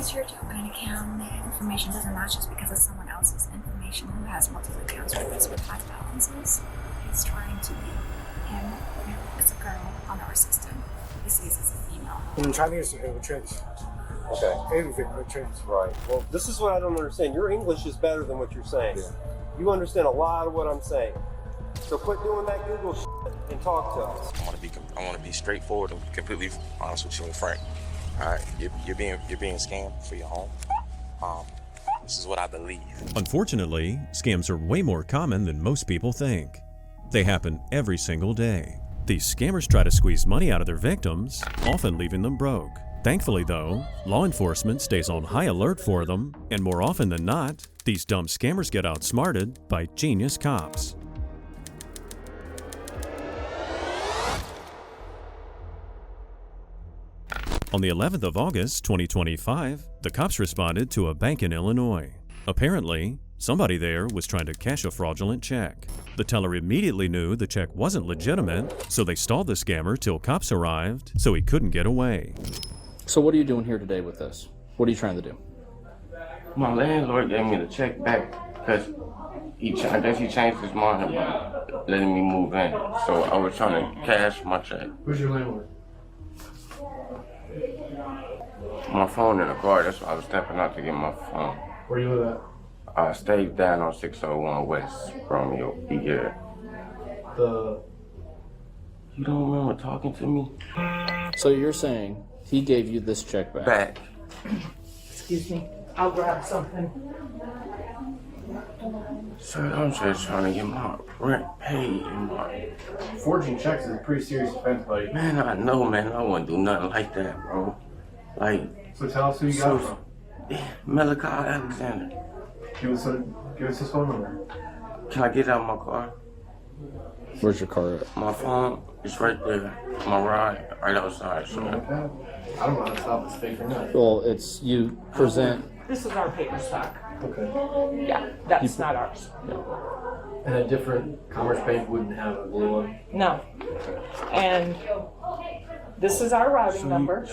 use your to open an account, the information doesn't match just because it's someone else's information who has multiple accounts with us with high balances. He's trying to be him. It's a girl on our system. He sees as a female. In Chinese, it will change. Okay. Everything will change. Right. Well, this is what I don't understand. Your English is better than what you're saying. Yeah. You understand a lot of what I'm saying. So quit doing that Google shit and talk to us. I want to be straightforward and completely honest with you and frank. All right, you're being scammed for your home. This is what I believe. Unfortunately, scams are way more common than most people think. They happen every single day. These scammers try to squeeze money out of their victims, often leaving them broke. Thankfully though, law enforcement stays on high alert for them, and more often than not, these dumb scammers get outsmarted by genius cops. On the 11th of August, 2025, the cops responded to a bank in Illinois. Apparently, somebody there was trying to cash a fraudulent check. The teller immediately knew the check wasn't legitimate, so they stalled the scammer till cops arrived so he couldn't get away. So what are you doing here today with this? What are you trying to do? My landlord gave me the check back because I guess he changed his mind about letting me move in. So I was trying to cash my check. Who's your landlord? My phone in the car, that's why I was stepping out to get my phone. Where you live at? I stayed down on 601 West Romeo. Yeah. You don't remember talking to me? So you're saying he gave you this check back? Excuse me, I'll grab something. Sir, I'm just trying to get my rent paid. Forging checks is a pretty serious offense, buddy. Man, I know, man. I wouldn't do nothing like that, bro. So tell us who you got from. Malachi Alexander. Give us his phone number. Can I get out of my car? Where's your car at? My phone is right there. My ride, right outside. So. Okay. I don't know how to stop this fake or not. Well, it's you present. This is our paper stock. Okay. Yeah, that's not ours. And a different Commerce Bank wouldn't have a blue one? No. And this is our routing number.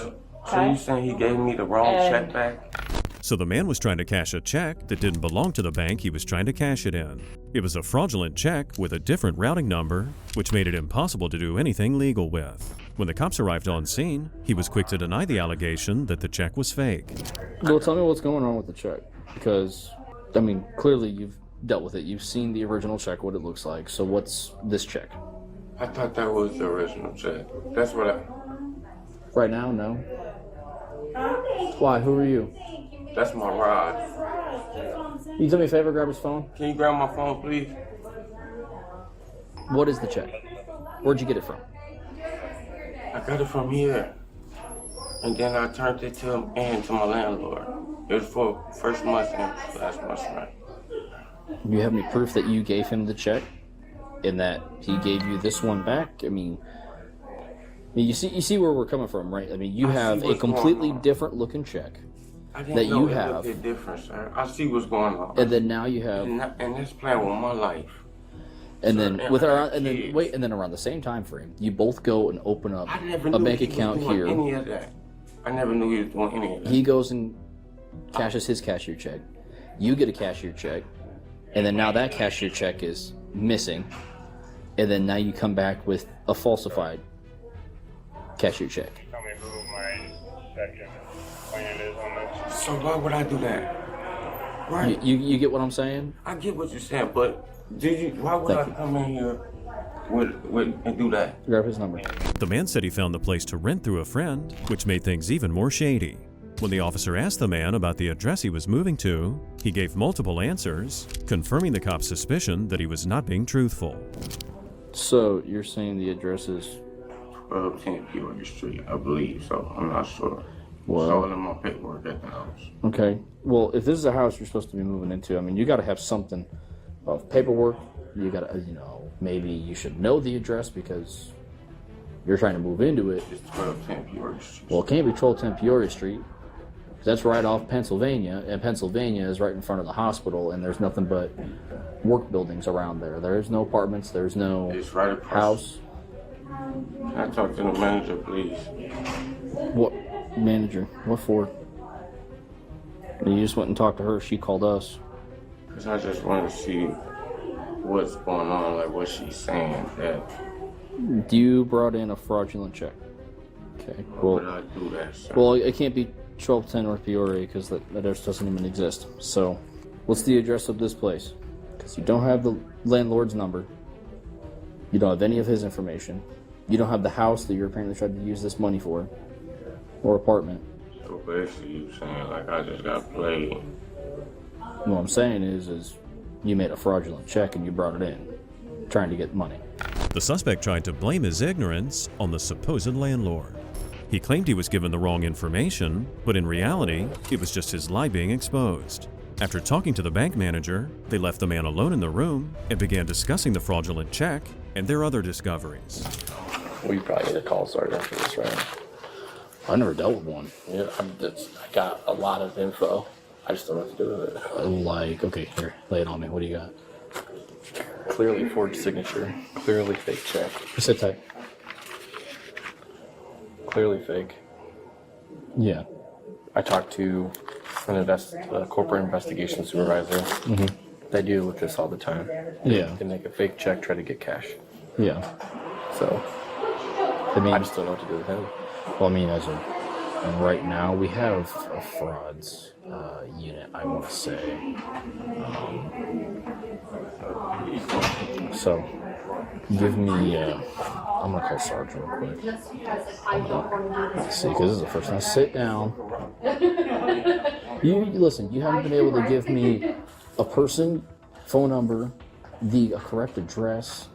So you saying he gave me the wrong check back? So the man was trying to cash a check that didn't belong to the bank he was trying to cash it in. It was a fraudulent check with a different routing number, which made it impossible to do anything legal with. When the cops arrived on scene, he was quick to deny the allegation that the check was fake. Well, tell me what's going on with the check. Because, I mean, clearly you've dealt with it. You've seen the original check, what it looks like. So what's this check? I thought that was the original check. That's what I... Right now, no. Why? Who are you? That's my ride. You do me a favor, grab his phone? Can you grab my phone, please? What is the check? Where'd you get it from? I got it from here. And then I turned it to him and to my landlord. It was for first month and last month's rent. Do you have any proof that you gave him the check? And that he gave you this one back? I mean, you see where we're coming from, right? I mean, you have a completely different looking check that you have. It different, sir. I see what's going on. And then now you have, and it's playing with my life. and then and then around the same time frame, you both go and open up a bank account here. Any of that. I never knew he was doing any of that. He goes and cashes his cashier check. You get a cashier check, and then now that cashier check is missing, and then now you come back with a falsified cashier check. Tell me who my second plan is on this. So why would I do that? Right. You get what I'm saying? I get what you're saying, but why would I come in here and do that? Grab his number. The man said he found the place to rent through a friend, which made things even more shady. When the officer asked the man about the address he was moving to, he gave multiple answers, confirming the cop's suspicion that he was not being truthful. So you're saying the address is 1210 Peoria Street, I believe, so I'm not sure. Well, it's all in my paperwork at the house. Okay. Well, if this is a house you're supposed to be moving into, I mean, you got to have something of paperwork. You got to, maybe you should know the address because you're trying to move into it. It's 1210 Peoria Street. Well, it can't be 1210 Peoria Street. That's right off Pennsylvania, and Pennsylvania is right in front of the hospital, and there's nothing but work buildings around there. There's no apartments. There's no house. Can I talk to the manager, please? What manager? What for? You just went and talked to her. She called us. Cause I just want to see what's going on, like what she's saying. That You brought in a fraudulent check. Okay. why would I do that? Sir? Well, it can't be 1210 North Peoria because that address doesn't even exist. So, what's the address of this place? Because you don't have the landlord's number. You don't have any of his information. You don't have the house that you're apparently trying to use this money for, or apartment. So basically, you saying like I just got played. What I'm saying is you made a fraudulent check and you brought it in, trying to get money. The suspect tried to blame his ignorance on the supposed landlord. He claimed he was given the wrong information, but in reality, it was just his lie being exposed. After talking to the bank manager, they left the man alone in the room and began discussing the fraudulent check and their other discoveries. Well, you probably get a call started after this, right? I never dealt with one. Yeah, I got a lot of info. I just don't know what to do with it. Like, okay, here, lay it on me. What do you got? Clearly forged signature. Clearly fake check. Sit tight. Clearly fake. Yeah. I talked to a corporate investigation supervisor. Mm-hmm. They deal with this all the time. Yeah. They make a fake check, try to get cash. Yeah. So, I mean, I just don't know what to do with him. Well, I mean, right now we have a frauds unit, I want to say. So, give me. I'm gonna call Sergeant real quick. Let's see, because this is the first time. Sit down. You listen. You haven't been able to give me a person, phone number, the correct address,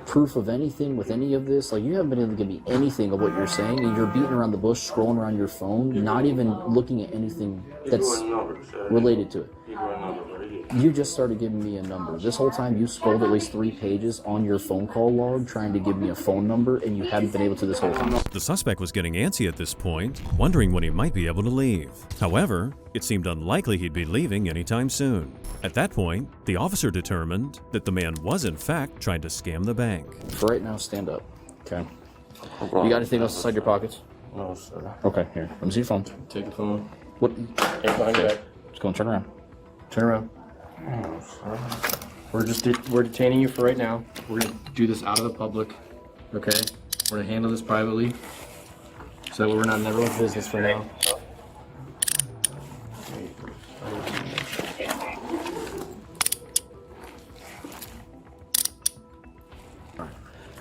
proof of anything with any of this. Like, you haven't been able to give me anything of what you're saying, and you're beating around the bush, scrolling around your phone, not even looking at anything that's related to it. You just started giving me a number. This whole time you scrolled at least 3 pages on your phone call log trying to give me a phone number, and you haven't been able to this whole time. The suspect was getting antsy at this point, wondering when he might be able to leave. However, it seemed unlikely he'd be leaving anytime soon. At that point, the officer determined that the man was in fact trying to scam the bank. For right now, stand up. Okay. You got anything else inside your pockets? No, sir. Okay, here. Let me see your phone. Take the phone. What? Take mine back. Just go and turn around. Turn around. Oh, sir. We're detaining you for right now. We're gonna do this out of the public. Okay? We're gonna handle this privately. So that we're not in everyone's business for now.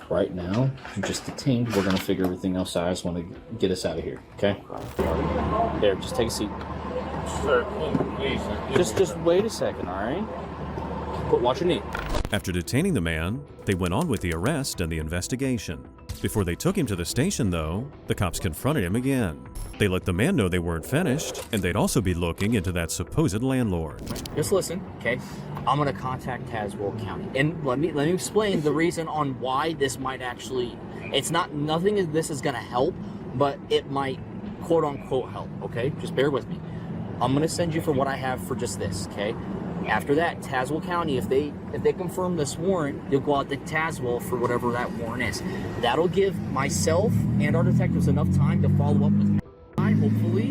Right now, you're just detained. We're gonna figure everything else out. I just want to get us out of here. Okay? There, just take a seat. Sir, please. Just wait a second, all right? Watch your knee. After detaining the man, they went on with the arrest and the investigation. Before they took him to the station, though, the cops confronted him again. They let the man know they weren't finished, and they'd also be looking into that supposed landlord. Just listen, okay? I'm gonna contact Tazewell County, and let me explain the reason on why this might actually. It's not nothing of this is gonna help, but it might quote unquote help. Okay, just bear with me. I'm gonna send you for what I have for just this. Okay. After that, Tazewell County, if they confirm this warrant, you'll go out to Tazewell for whatever that warrant is. That'll give myself and our detectives enough time to follow up with hopefully,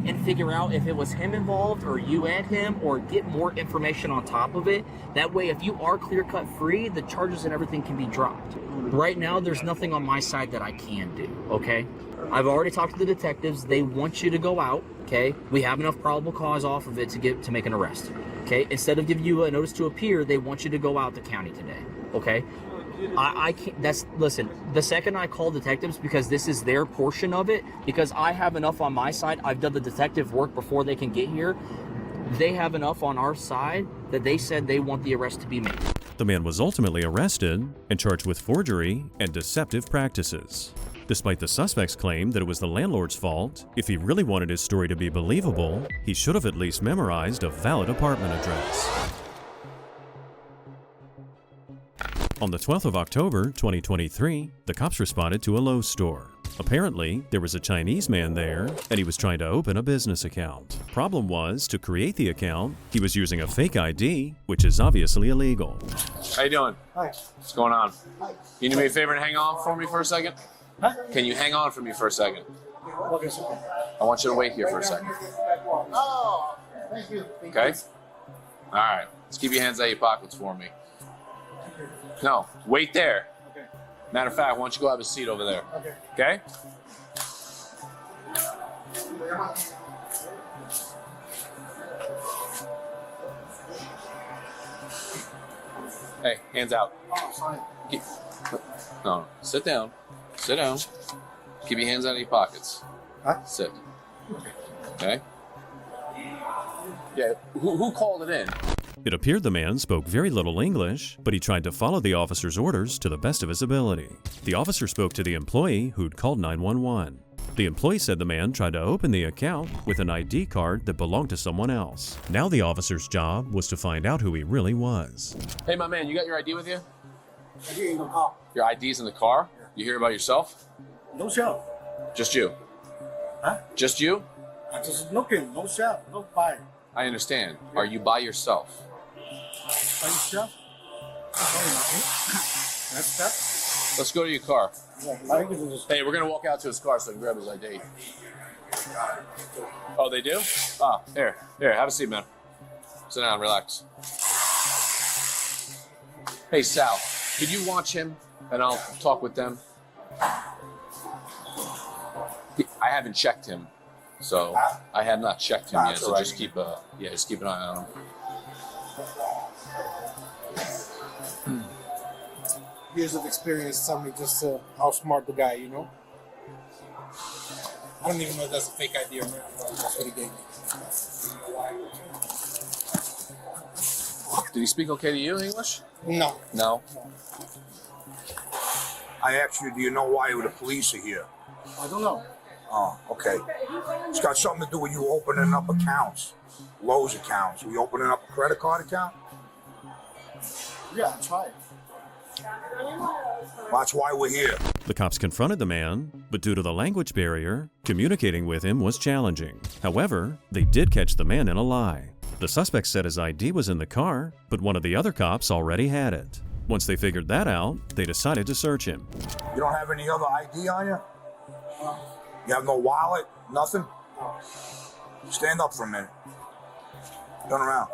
and figure out if it was him involved or you and him, or get more information on top of it. That way, if you are clear-cut free, the charges and everything can be dropped. Right now, there's nothing on my side that I can do, okay? I've already talked to the detectives. They want you to go out, okay? We have enough probable cause off of it to make an arrest, okay? Instead of giving you a notice to appear, they want you to go out to county today, okay? I can't, listen, the second I call detectives, because this is their portion of it, because I have enough on my side, I've done the detective work before they can get here, they have enough on our side that they said they want the arrest to be made. The man was ultimately arrested and charged with forgery and deceptive practices. Despite the suspect's claim that it was the landlord's fault, if he really wanted his story to be believable, he should have at least memorized a valid apartment address. On the 12th of October, 2023, the cops responded to a Lowe's store. Apparently, there was a Chinese man there, and he was trying to open a business account. Problem was, to create the account, he was using a fake ID, which is obviously illegal. How you doing? Hi. What's going on? Can you do me a favor and hang on for me for a second? Huh? Can you hang on for me for a second? Okay, sir. I want you to wait here for a second. Oh. Thank you. Okay? All right. Let's keep your hands out of your pockets for me. No, wait there. Okay. Matter of fact, why don't you go have a seat over there? Okay. Okay? Hey, hands out. Oh, sorry. No, sit down. Sit down. Keep your hands out of your pockets. Huh? Sit. Okay? Yeah, who called it in? It appeared the man spoke very little English, but he tried to follow the officer's orders to the best of his ability. The officer spoke to the employee who'd called 911. The employee said the man tried to open the account with an ID card that belonged to someone else. Now the officer's job was to find out who he really was. Hey, my man, you got your ID with you? ID in the car. Your ID's in the car? You hear about yourself? No shelf. Just you? Huh? Just you? I'm just looking. No shelf. No fire. I understand. Are you by yourself? By yourself? That's that. Let's go to your car. Yeah, Hey, we're gonna walk out to his car so I can grab his ID. Oh, they do? Ah, here, have a seat, man. Sit down, relax. Hey, Sal, could you watch him and I'll talk with them? I haven't checked him, so I have not checked him yet. So just keep an eye on him. Years of experience tell me just to outsmart the guy, you know? I don't even know if that's a fake ID or not, but that's what he gave me. Did he speak okay to you, English? No. No? I asked you, do you know why the police are here? I don't know. Oh, okay. It's got something to do with you opening up accounts. Lowe's accounts. Were you opening up a credit card account? Yeah, I tried. That's why we're here. The cops confronted the man, but due to the language barrier, communicating with him was challenging. However, they did catch the man in a lie. The suspect said his ID was in the car, but one of the other cops already had it. Once they figured that out, they decided to search him. You don't have any other ID on you? You have no wallet? Nothing? Stand up for a minute. Turn around.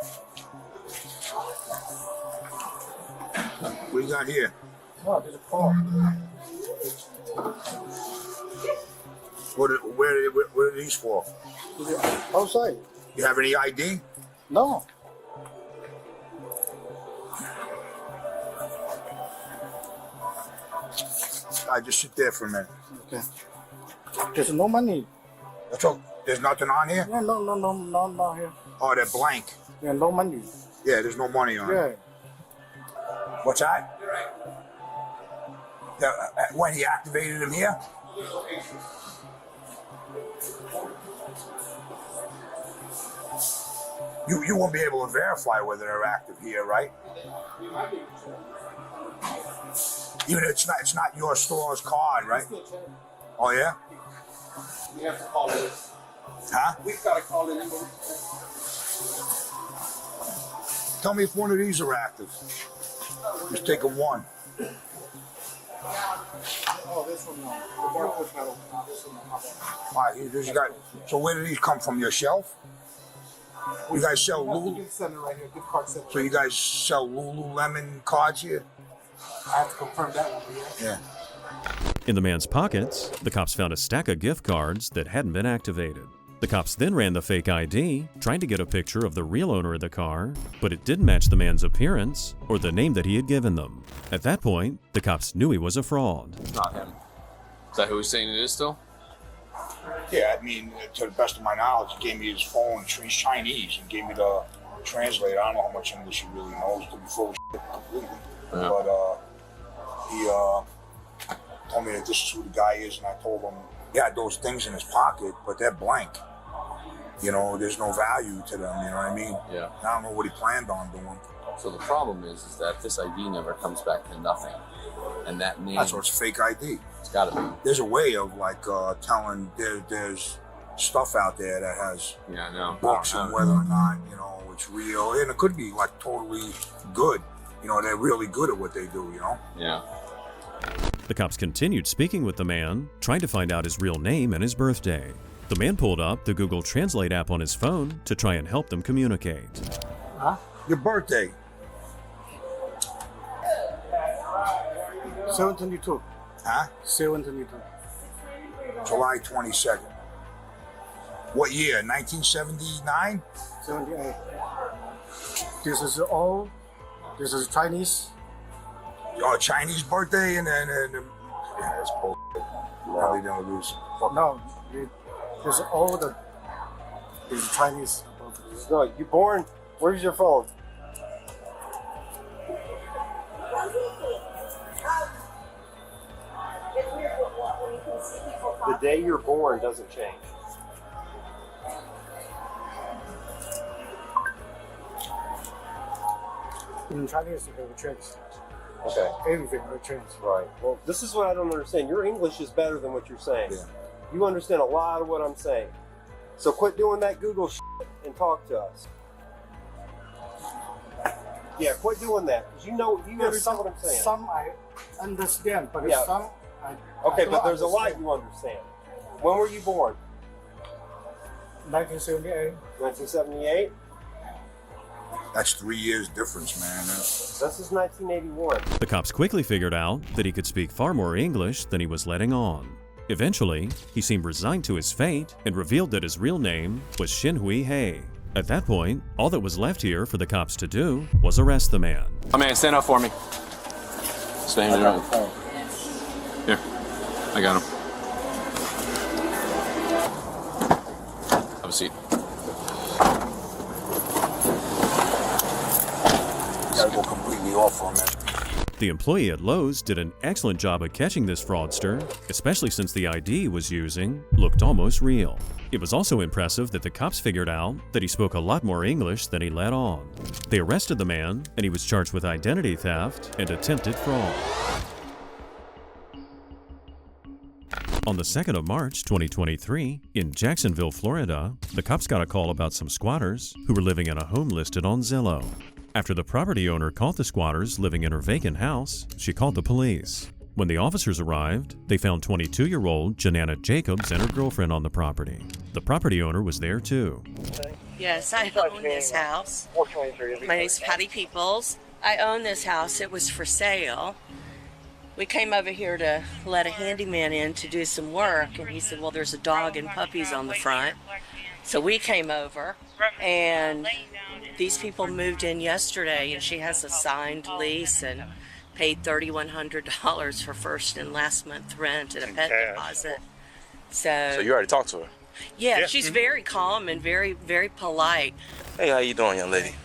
What do you got here? Oh, there's a car. What are these for? Outside. You have any ID? No. I just sit there for a minute. Okay. There's no money. That's all. There's nothing on here? Yeah, no here. Oh, they're blank. Yeah, no money. Yeah, there's no money on Yeah. it. What's that? When he activated him here? You won't be able to verify whether they're active here, right? Even it's not your store's card, right? Oh yeah? We have to call it. Huh? We've got to call it. Tell me if one of these are active. Just take a one. Oh, this one, no. The barcode's not open. This one, no. All right, you got. So where do these come from? Your shelf? You guys sell Lulu? Gift center right here. Gift card center. So you guys sell Lululemon cards here? I have to confirm that one. Yeah. In the man's pockets, the cops found a stack of gift cards that hadn't been activated. The cops then ran the fake ID, trying to get a picture of the real owner of the car, but it didn't match the man's appearance or the name that he had given them. At that point, the cops knew he was a fraud. It's not him. Is that who he's saying it is still? Yeah, I mean, to the best of my knowledge, he gave me his phone. He's Chinese and gave me the translator. I don't know how much English he really knows to be full of shit completely. Yeah. But he told me that this is who the guy is, and I told him he had those things in his pocket, but they're blank. You know, there's no value to them, you know what I mean? Yeah. I don't know what he planned on doing. So the problem is that this ID never comes back to nothing. And that means... That's what's fake ID. It's gotta be. There's a way of telling there's stuff out there that has Yeah, I know. books and whether or not, you know, it's real. And it could be like totally good. You know, they're really good at what they do, you know? Yeah. The cops continued speaking with the man, trying to find out his real name and his birthday. The man pulled up the Google Translate app on his phone to try and help them communicate. Huh? Your birthday. 722. Huh? 722. July 22nd. What year? 1979? 78. This is old. This is Chinese. Oh, Chinese birthday and then yeah, that's bullshit. Probably don't lose. No, this is old. This is Chinese. No, you born. Where's your phone? The day you're born doesn't change. In Chinese, it will change. Okay. Everything will change. Right. Well, this is what I don't understand. Your English is better than what you're saying. Yeah. You understand a lot of what I'm saying. So quit doing that Google shit and talk to us. Yeah, quit doing that. Because you understand what I'm saying. Some I understand, but Yeah. some Okay, I but there's a lot understand. you understand. When were you born? 1978. 1978? That's 3 years difference, man. This is 1981. The cops quickly figured out that he could speak far more English than he was letting on. Eventually, he seemed resigned to his fate and revealed that his real name was Xinhui He. At that point, all that was left here for the cops to do was arrest the man. Oh man, stand up for me. Stay in your room. Here, I got him. Have a seat. Gotta go completely off for a minute. The employee at Lowe's did an excellent job at catching this fraudster, especially since the ID he was using looked almost real. It was also impressive that the cops figured out that he spoke a lot more English than he let on. They arrested the man, and he was charged with identity theft and attempted fraud. On the 2nd of March 2023, in Jacksonville, Florida, the cops got a call about some squatters who were living in a home listed on Zillow. After the property owner caught the squatters living in her vacant house, she called the police. When the officers arrived, they found 22-year-old Janana Jacobs and her girlfriend on the property. The property owner was there too. Yes, I own this house. My name's Patty Peoples. I own this house. It was for sale. We came over here to let a handyman in to do some work, and he said, well, there's a dog and puppies on the front. So we came over, and these people moved in yesterday, and she has a signed lease and paid $3,100 for first and last month rent and a pet deposit. So you already talked to her? Yeah, she's very calm and very, very polite. Hey, how you doing, young lady?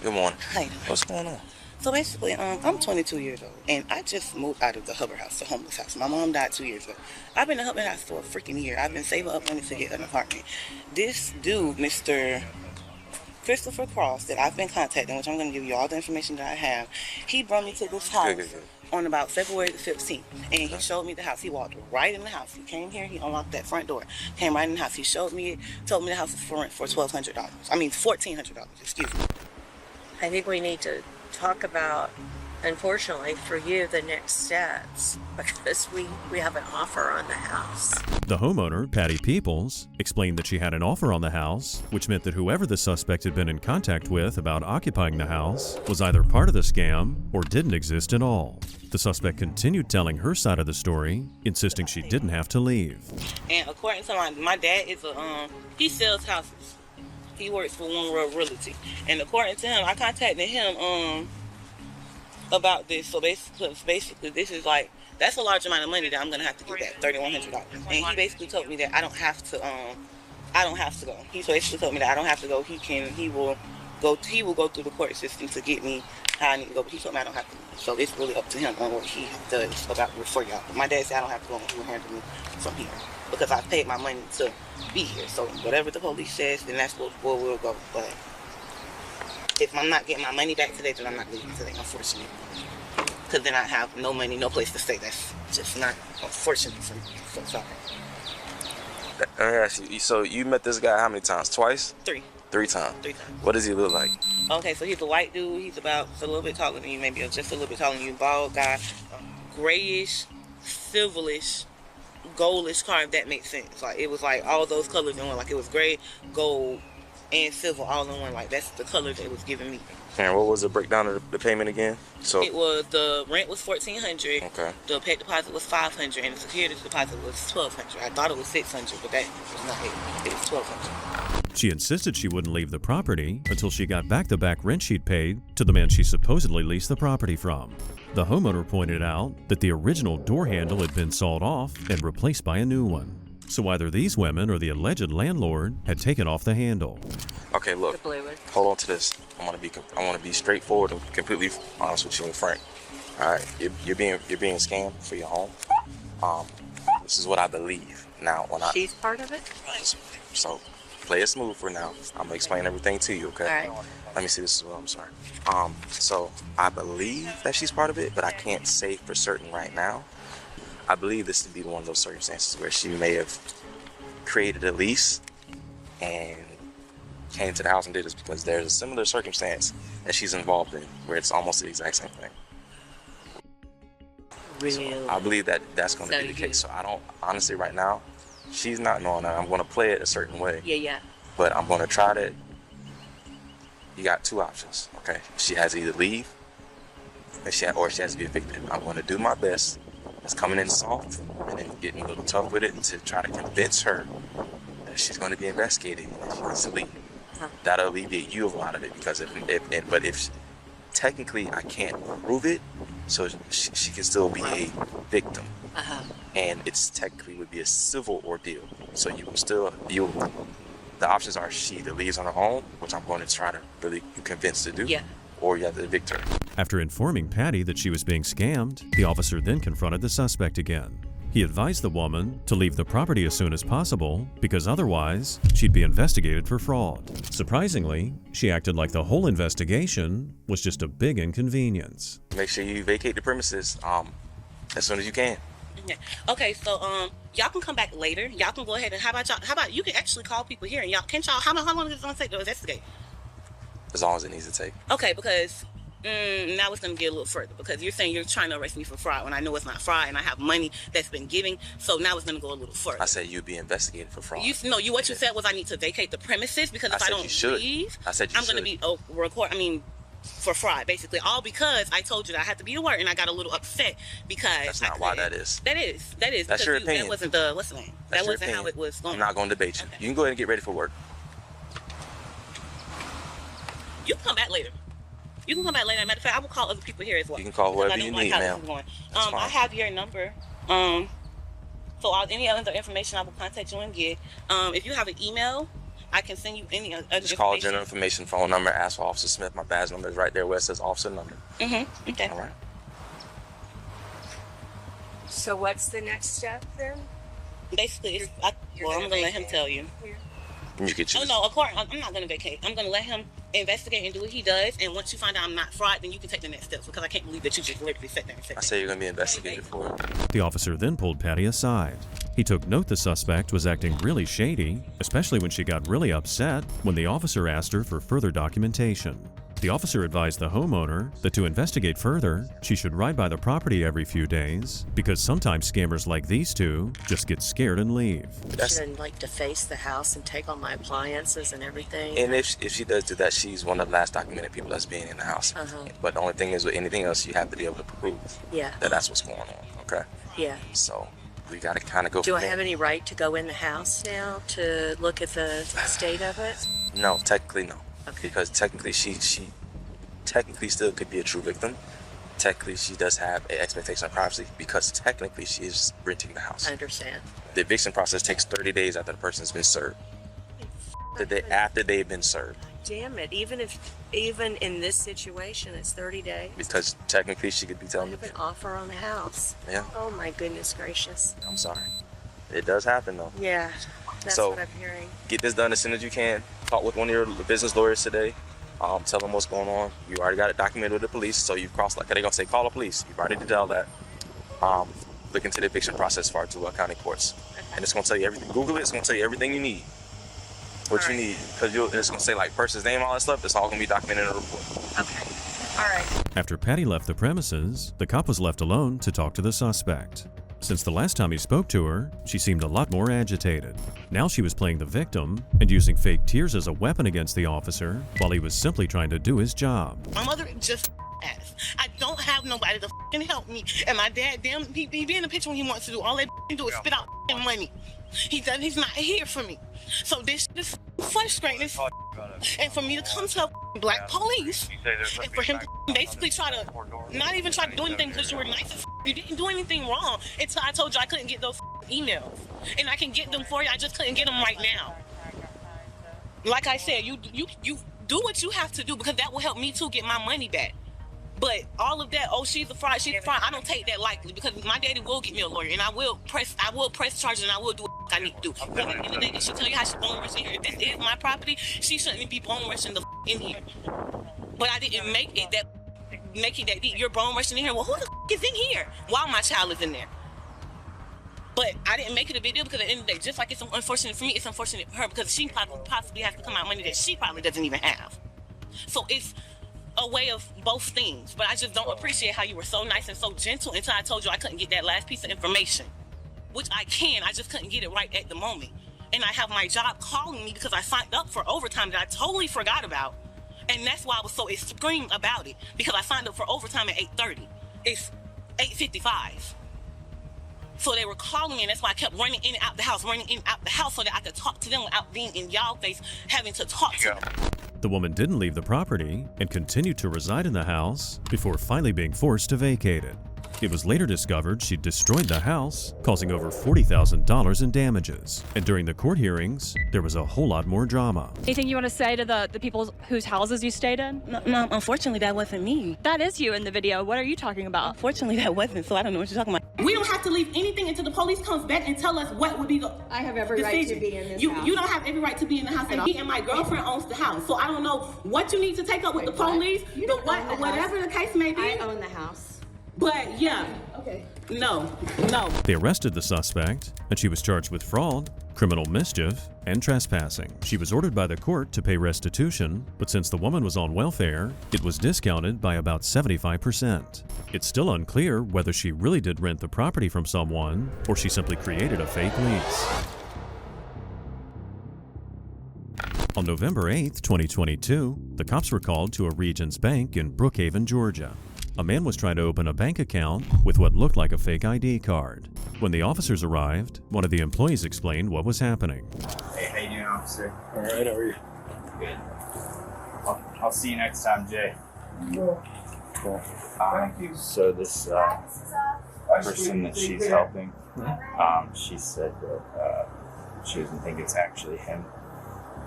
Good morning. Hi. What's going on? So basically, I'm 22 years old, and I just moved out of the Hubbard house, the homeless house. My mom died 2 years ago. I've been in the Hubbard house for a freaking year. I've been saving up money to get an apartment. This dude, Mr. Christopher Cross, that I've been contacting, which I'm going to give you all the information that I have, he brought me to this house on about February the 15th, and he showed me the house. He walked right in the house. He came here, he unlocked that front door, came right in the house. He showed me it, told me the house was for rent for $1,200. I mean, $1,400, excuse me. I think we need to talk about, unfortunately for you, the next steps, because we have an offer on the house. The homeowner, Patty Peoples, explained that she had an offer on the house, which meant that whoever the suspect had been in contact with about occupying the house was either part of the scam or didn't exist at all. The suspect continued telling her side of the story, insisting she didn't have to leave. And according to my dad is he sells houses. He works for One World Realty. And according to him, I contacted him about this. So basically this is like, that's a large amount of money that I'm gonna have to get back, $3,100. And he basically told me that I don't have to go. He basically told me that I don't have to go. He will go through the court system to get me how I need to go, but he told me I don't have to. So it's really up to him on what he does about for y'all. But my dad said I don't have to go, and he will handle me from here because I paid my money to be here. So whatever the police says, then that's where we'll go. But if I'm not getting my money back today, then I'm not leaving today, unfortunately. Because then I have no money, no place to stay. That's just not unfortunate for me. So sorry. Let me ask you, so you met this guy how many times? Twice? 3. 3 times? 3 times. What does he look like? Okay, so he's a white dude. He's about a little bit taller than you, maybe just a little bit taller than you. Bald guy, grayish, silverish, goldish car, if that makes sense. Like it was like all those colors in one. Like it was gray, gold, and silver all in one. Like that's the colors it was giving me. And what was the breakdown of the payment again? So it was the rent was $1,400. Okay. The pet deposit was $500, and the security deposit was $1,200. I thought it was $600, but that was not it. It was $1,200. She insisted she wouldn't leave the property until she got back the back rent she'd paid to the man she supposedly leased the property from. The homeowner pointed out that the original door handle had been sawed off and replaced by a new one. So either these women or the alleged landlord had taken off the handle. Okay, look. Hold on to this. I want to be straightforward and completely honest with you and frank. All right, you're being scammed for your home. This is what I believe. Now, She's part of it. So, play it smooth for now. I'm gonna explain everything to you. Okay. All right. Let me see. This is what I'm sorry. So I believe that she's part of it, but I can't say for certain right now. I believe this to be one of those circumstances where she may have created a lease and came to the house and did this because there's a similar circumstance that she's involved in where it's almost the exact same thing. Really? So I believe that that's going to be the case. So I don't, honestly right now, she's not knowing that. I'm going to play it a certain way. Yeah. But I'm going to try to, you got two options, okay? She has to either leave or she has to be evicted. I'm going to do my best. It's coming in soft and then getting a little tough with it to try to convince her that she's going to be investigated and that she needs to leave. That'll alleviate you of a lot of it because if technically I can't prove it, so she can still be a victim. And it's technically would be a civil ordeal. So the options are she either leaves on her own, which I'm going to try to really convince to do, or you have to evict her. After informing Patty that she was being scammed, the officer then confronted the suspect again. He advised the woman to leave the property as soon as possible because otherwise she'd be investigated for fraud. Surprisingly, she acted like the whole investigation was just a big inconvenience. Make sure you vacate the premises as soon as you can. Okay, so y'all can come back later. Y'all can go ahead and how about you can actually call people here and y'all how long is it gonna take to investigate? As long as it needs to take. Okay, because now it's gonna get a little further because you're saying you're trying to arrest me for fraud when I know it's not fraud and I have money that's been given. So now it's gonna go a little further. I said you'd be investigated for fraud. What you said was I need to vacate the premises because if I don't leave, I'm gonna be for fraud, basically, all because I told you that I had to be to work and I got a little upset because that's not why that is. That is. That's your opinion. That wasn't what's the name? That wasn't how it was going. I'm not going to debate you. You can go ahead and get ready for work. You can come back later. Matter of fact, I will call other people here as well. You can call whoever you need, ma'am. I have your number. So any other information I will contact you and get. If you have an email, I can send you any other Just call general information, phone number, ask for Officer Smith. My badge number is right there where it says officer number. Okay. All right. So what's the next step then? Basically, I'm going to let him tell you. You can choose. Oh, no, of course, I'm not going to vacate. I'm going to let him investigate and do what he does. And once you find out I'm not fraud, then you can take the next steps because I can't believe that you just literally sat there and said that. I say you're going to be investigated for it. The officer then pulled Patty aside. He took note the suspect was acting really shady, especially when she got really upset when the officer asked her for further documentation. The officer advised the homeowner that to investigate further, she should ride by the property every few days because sometimes scammers like these two just get scared and leave. Shouldn't like to face the house and take all my appliances and everything. And if she does do that, she's one of the last documented people that's being in the house. But the only thing is with anything else, you have to be able to prove that that's what's going on. Okay. Yeah. So we got to kind of go. Do I have any right to go in the house now to look at the state of it? No, technically no. Okay. Because technically she technically still could be a true victim. Technically she does have an expectation of privacy because technically she is renting the house. I understand. The eviction process takes 30 days after the person's been served. After they've been served. Damn it! Even in this situation, it's 30 days. Because technically she could be telling you. I have an offer on the house. Yeah. Oh my goodness gracious. I'm sorry. It does happen though. Yeah. That's what I'm hearing. Get this done as soon as you can. Talk with one of your business lawyers today. Tell them what's going on. You already got it documented with the police, so you've crossed like they're gonna say call the police. You've already did all that. Look into the eviction process for our two county courts, and it's gonna tell you everything. Google it. It's gonna tell you everything you need. What you need, because it's gonna say like person's name, all that stuff. It's all gonna be documented in a report. Okay. All right. After Patty left the premises, the cop was left alone to talk to the suspect. Since the last time he spoke to her, she seemed a lot more agitated. Now she was playing the victim and using fake tears as a weapon against the officer while he was simply trying to do his job. My mother just ass. I don't have nobody to help me. And my dad, damn, he be in the picture when he wants to do. All they do is spit out money. He's not here for me. So this frustrating. And for me to come to black police and for him to basically try to not even try to do anything because you were nice as you didn't do anything wrong until I told you I couldn't get those emails. And I can get them for you. I just couldn't get them right now. Like I said, you do what you have to do because that will help me too get my money back. But all of that, oh, she's a fraud, I don't take that lightly because my daddy will get me a lawyer and I will press charges and I will do what I need to do. But at the end of the day, she'll tell you how she's bone rushing here. If that is my property, she shouldn't be bone rushing the in here. But I didn't make it that deep. You're bone rushing in here. Well, who the is in here while my child is in there? But I didn't make it a big deal because at the end of the day, just like it's unfortunate for me, it's unfortunate for her because she possibly has to come out money that she probably doesn't even have. So it's a way of both things, but I just don't appreciate how you were so nice and so gentle until I told you I couldn't get that last piece of information, which I just couldn't get it right at the moment. And I have my job calling me because I signed up for overtime that I totally forgot about. And that's why I was so extreme about it, because I signed up for overtime at 8:30. It's 8:55. So they were calling me, and that's why I kept running in and out the house so that I could talk to them without being in y'all face, having to talk to them. The woman didn't leave the property and continued to reside in the house before finally being forced to vacate it. It was later discovered she destroyed the house, causing over $40,000 in damages. And during the court hearings, there was a whole lot more drama. Anything you want to say to the people whose houses you stayed in? No, unfortunately, that wasn't me. That is you in the video. What are you talking about? Unfortunately, that wasn't, so I don't know what you're talking about. We don't have to leave anything until the police comes back and tell us what would be the I have every right to be in this house. You don't have every right to be in the house. And me and my girlfriend owns the house, so I don't know what you need to take up with the police, whatever the case may be. I own the house. But yeah, okay. No. They arrested the suspect, and she was charged with fraud, criminal mischief, and trespassing. She was ordered by the court to pay restitution, but since the woman was on welfare, it was discounted by about 75%. It's still unclear whether she really did rent the property from someone, or she simply created a fake lease. On November 8, 2022, the cops were called to a Regions Bank in Brookhaven, Georgia. A man was trying to open a bank account with what looked like a fake ID card. When the officers arrived, one of the employees explained what was happening. Hey, how you doing, officer? All right, how are you? Good. I'll see you next time, Jay. Cool. Thank you. So this person that she's helping, she said that she doesn't think it's actually him,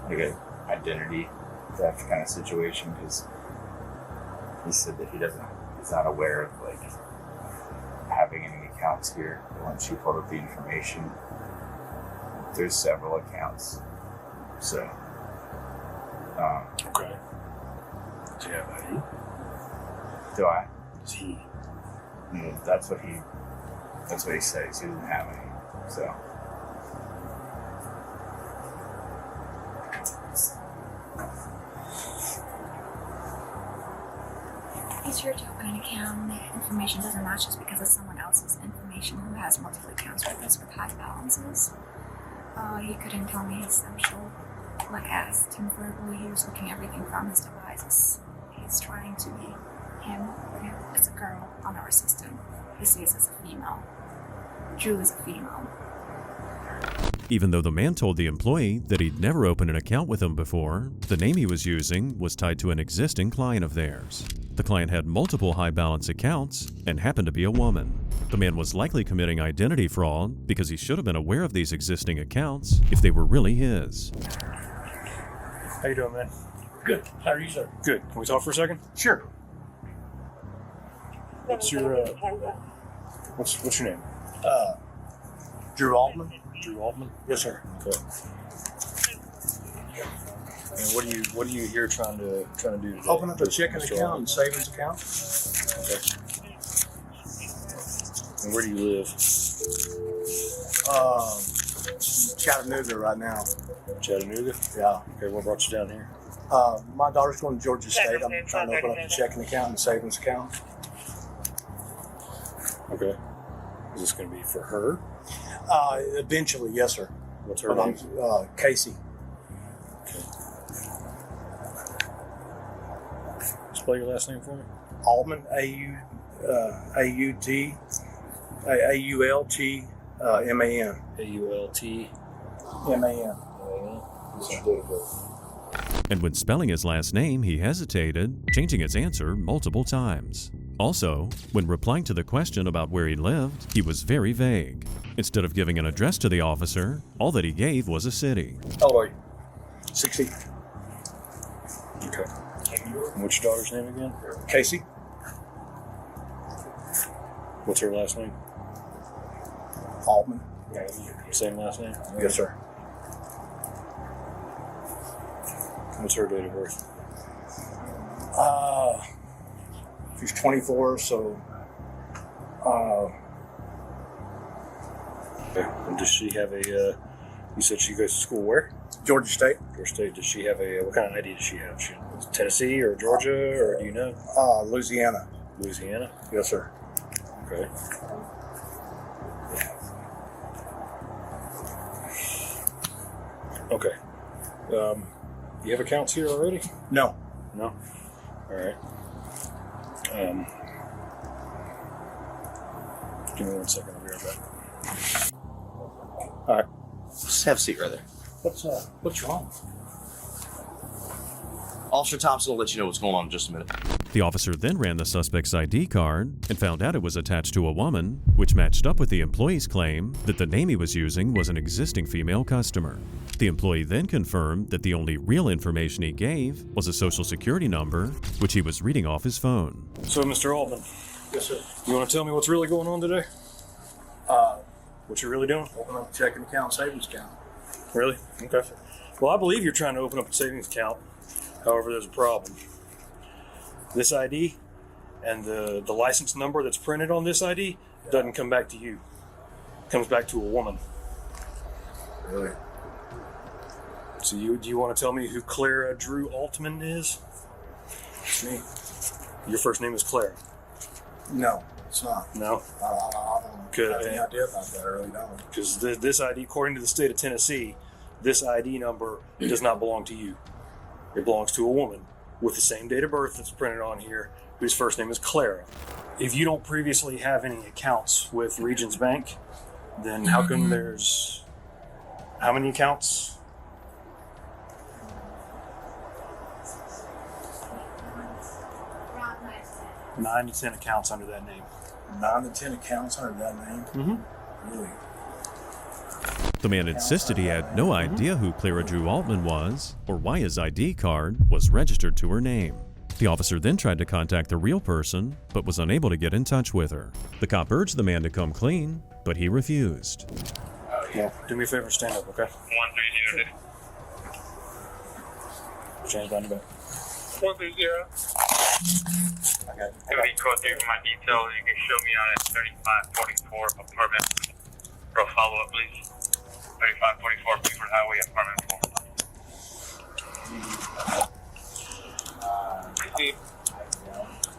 like an identity theft kind of situation, because he said that he's not aware of like having any accounts here. But when she pulled up the information, there's several accounts. So, okay. Do you have ID? Do I? Does he? That's what he says. He doesn't have any. So. He's here to open an account. Information doesn't match just because it's someone else's information who has multiple accounts with us with high balances. He couldn't tell me his social. Like I asked him verbally, he was looking at everything from his devices. He's trying to be him. It's a girl on our system. He sees as a female. Drew is a female. Even though the man told the employee that he'd never opened an account with him before, the name he was using was tied to an existing client of theirs. The client had multiple high-balance accounts and happened to be a woman. The man was likely committing identity fraud because he should have been aware of these existing accounts if they were really his. How you doing, man? Good. How are you, sir? Good. Can we talk for a second? Sure. What's your what's your name? Drew Altman. Drew Altman? Yes, sir. Okay. And what are you here trying to do today? Open up a checking account and savings account. Okay. And where do you live? Chattanooga right now. Chattanooga? Yeah. Okay, what brought you down here? My daughter's going to Georgia State. I'm trying to open up a checking account and savings account. Okay. Is this going to be for her? Eventually, yes, sir. What's her name? Casey. Spell your last name for me. Altman, A-U-T, A-U-L-T, M-A-N. A-U-L-T. M-A-N. And when spelling his last name, he hesitated, changing his answer multiple times. Also, when replying to the question about where he lived, he was very vague. Instead of giving an address to the officer, all that he gave was a city. How old are you? 60. Okay. And what's your daughter's name again? Casey. What's her last name? Altman. Same last name? Yes, sir. What's her date of birth? She's 24, so. Okay. And does she have a? You said she goes to school where? Georgia State. Georgia State. Does she have a? What kind of ID does she have? She, Tennessee or Georgia, or do you know? Louisiana. Louisiana. Yes, sir. Okay. Okay. You have accounts here already? No. No? All right. Give me 1 second. I'll be right back. All right. Just have a seat right there. What's wrong? Officer Thompson will let you know what's going on in just a minute. The officer then ran the suspect's ID card and found out it was attached to a woman, which matched up with the employee's claim that the name he was using was an existing female customer. The employee then confirmed that the only real information he gave was a social security number, which he was reading off his phone. So, Mr. Altman. Yes, sir. You want to tell me what's really going on today? What you're really doing? Open up a checking account, savings account. Really? Okay. Well, I believe you're trying to open up a savings account. However, there's a problem. This ID and the license number that's printed on this ID doesn't come back to you. It comes back to a woman. Really? So do you want to tell me who Clara Drew Altman is? It's me. Your first name is Clara? No, it's not. No? I don't Good. have any idea about that. I really don't. Because this ID, according to the state of Tennessee, this ID number does not belong to you. It belongs to a woman with the same date of birth that's printed on here, whose first name is Clara. If you don't previously have any accounts with Regions Bank, then how come there's how many accounts? Around 9 to 10 accounts under that name. 9 to 10 accounts under that name? Mm-hmm. Really? The man insisted he had no idea who Clara Drew Altman was or why his ID card was registered to her name. The officer then tried to contact the real person, but was unable to get in touch with her. The cop urged the man to come clean, but he refused. Yeah, do me a favor, stand up, okay? 130. Change down your back. 130. Okay. If you go through my details, you can show me out at 3544 apartment. For a follow-up, please. 3544 Buford Highway, apartment 4.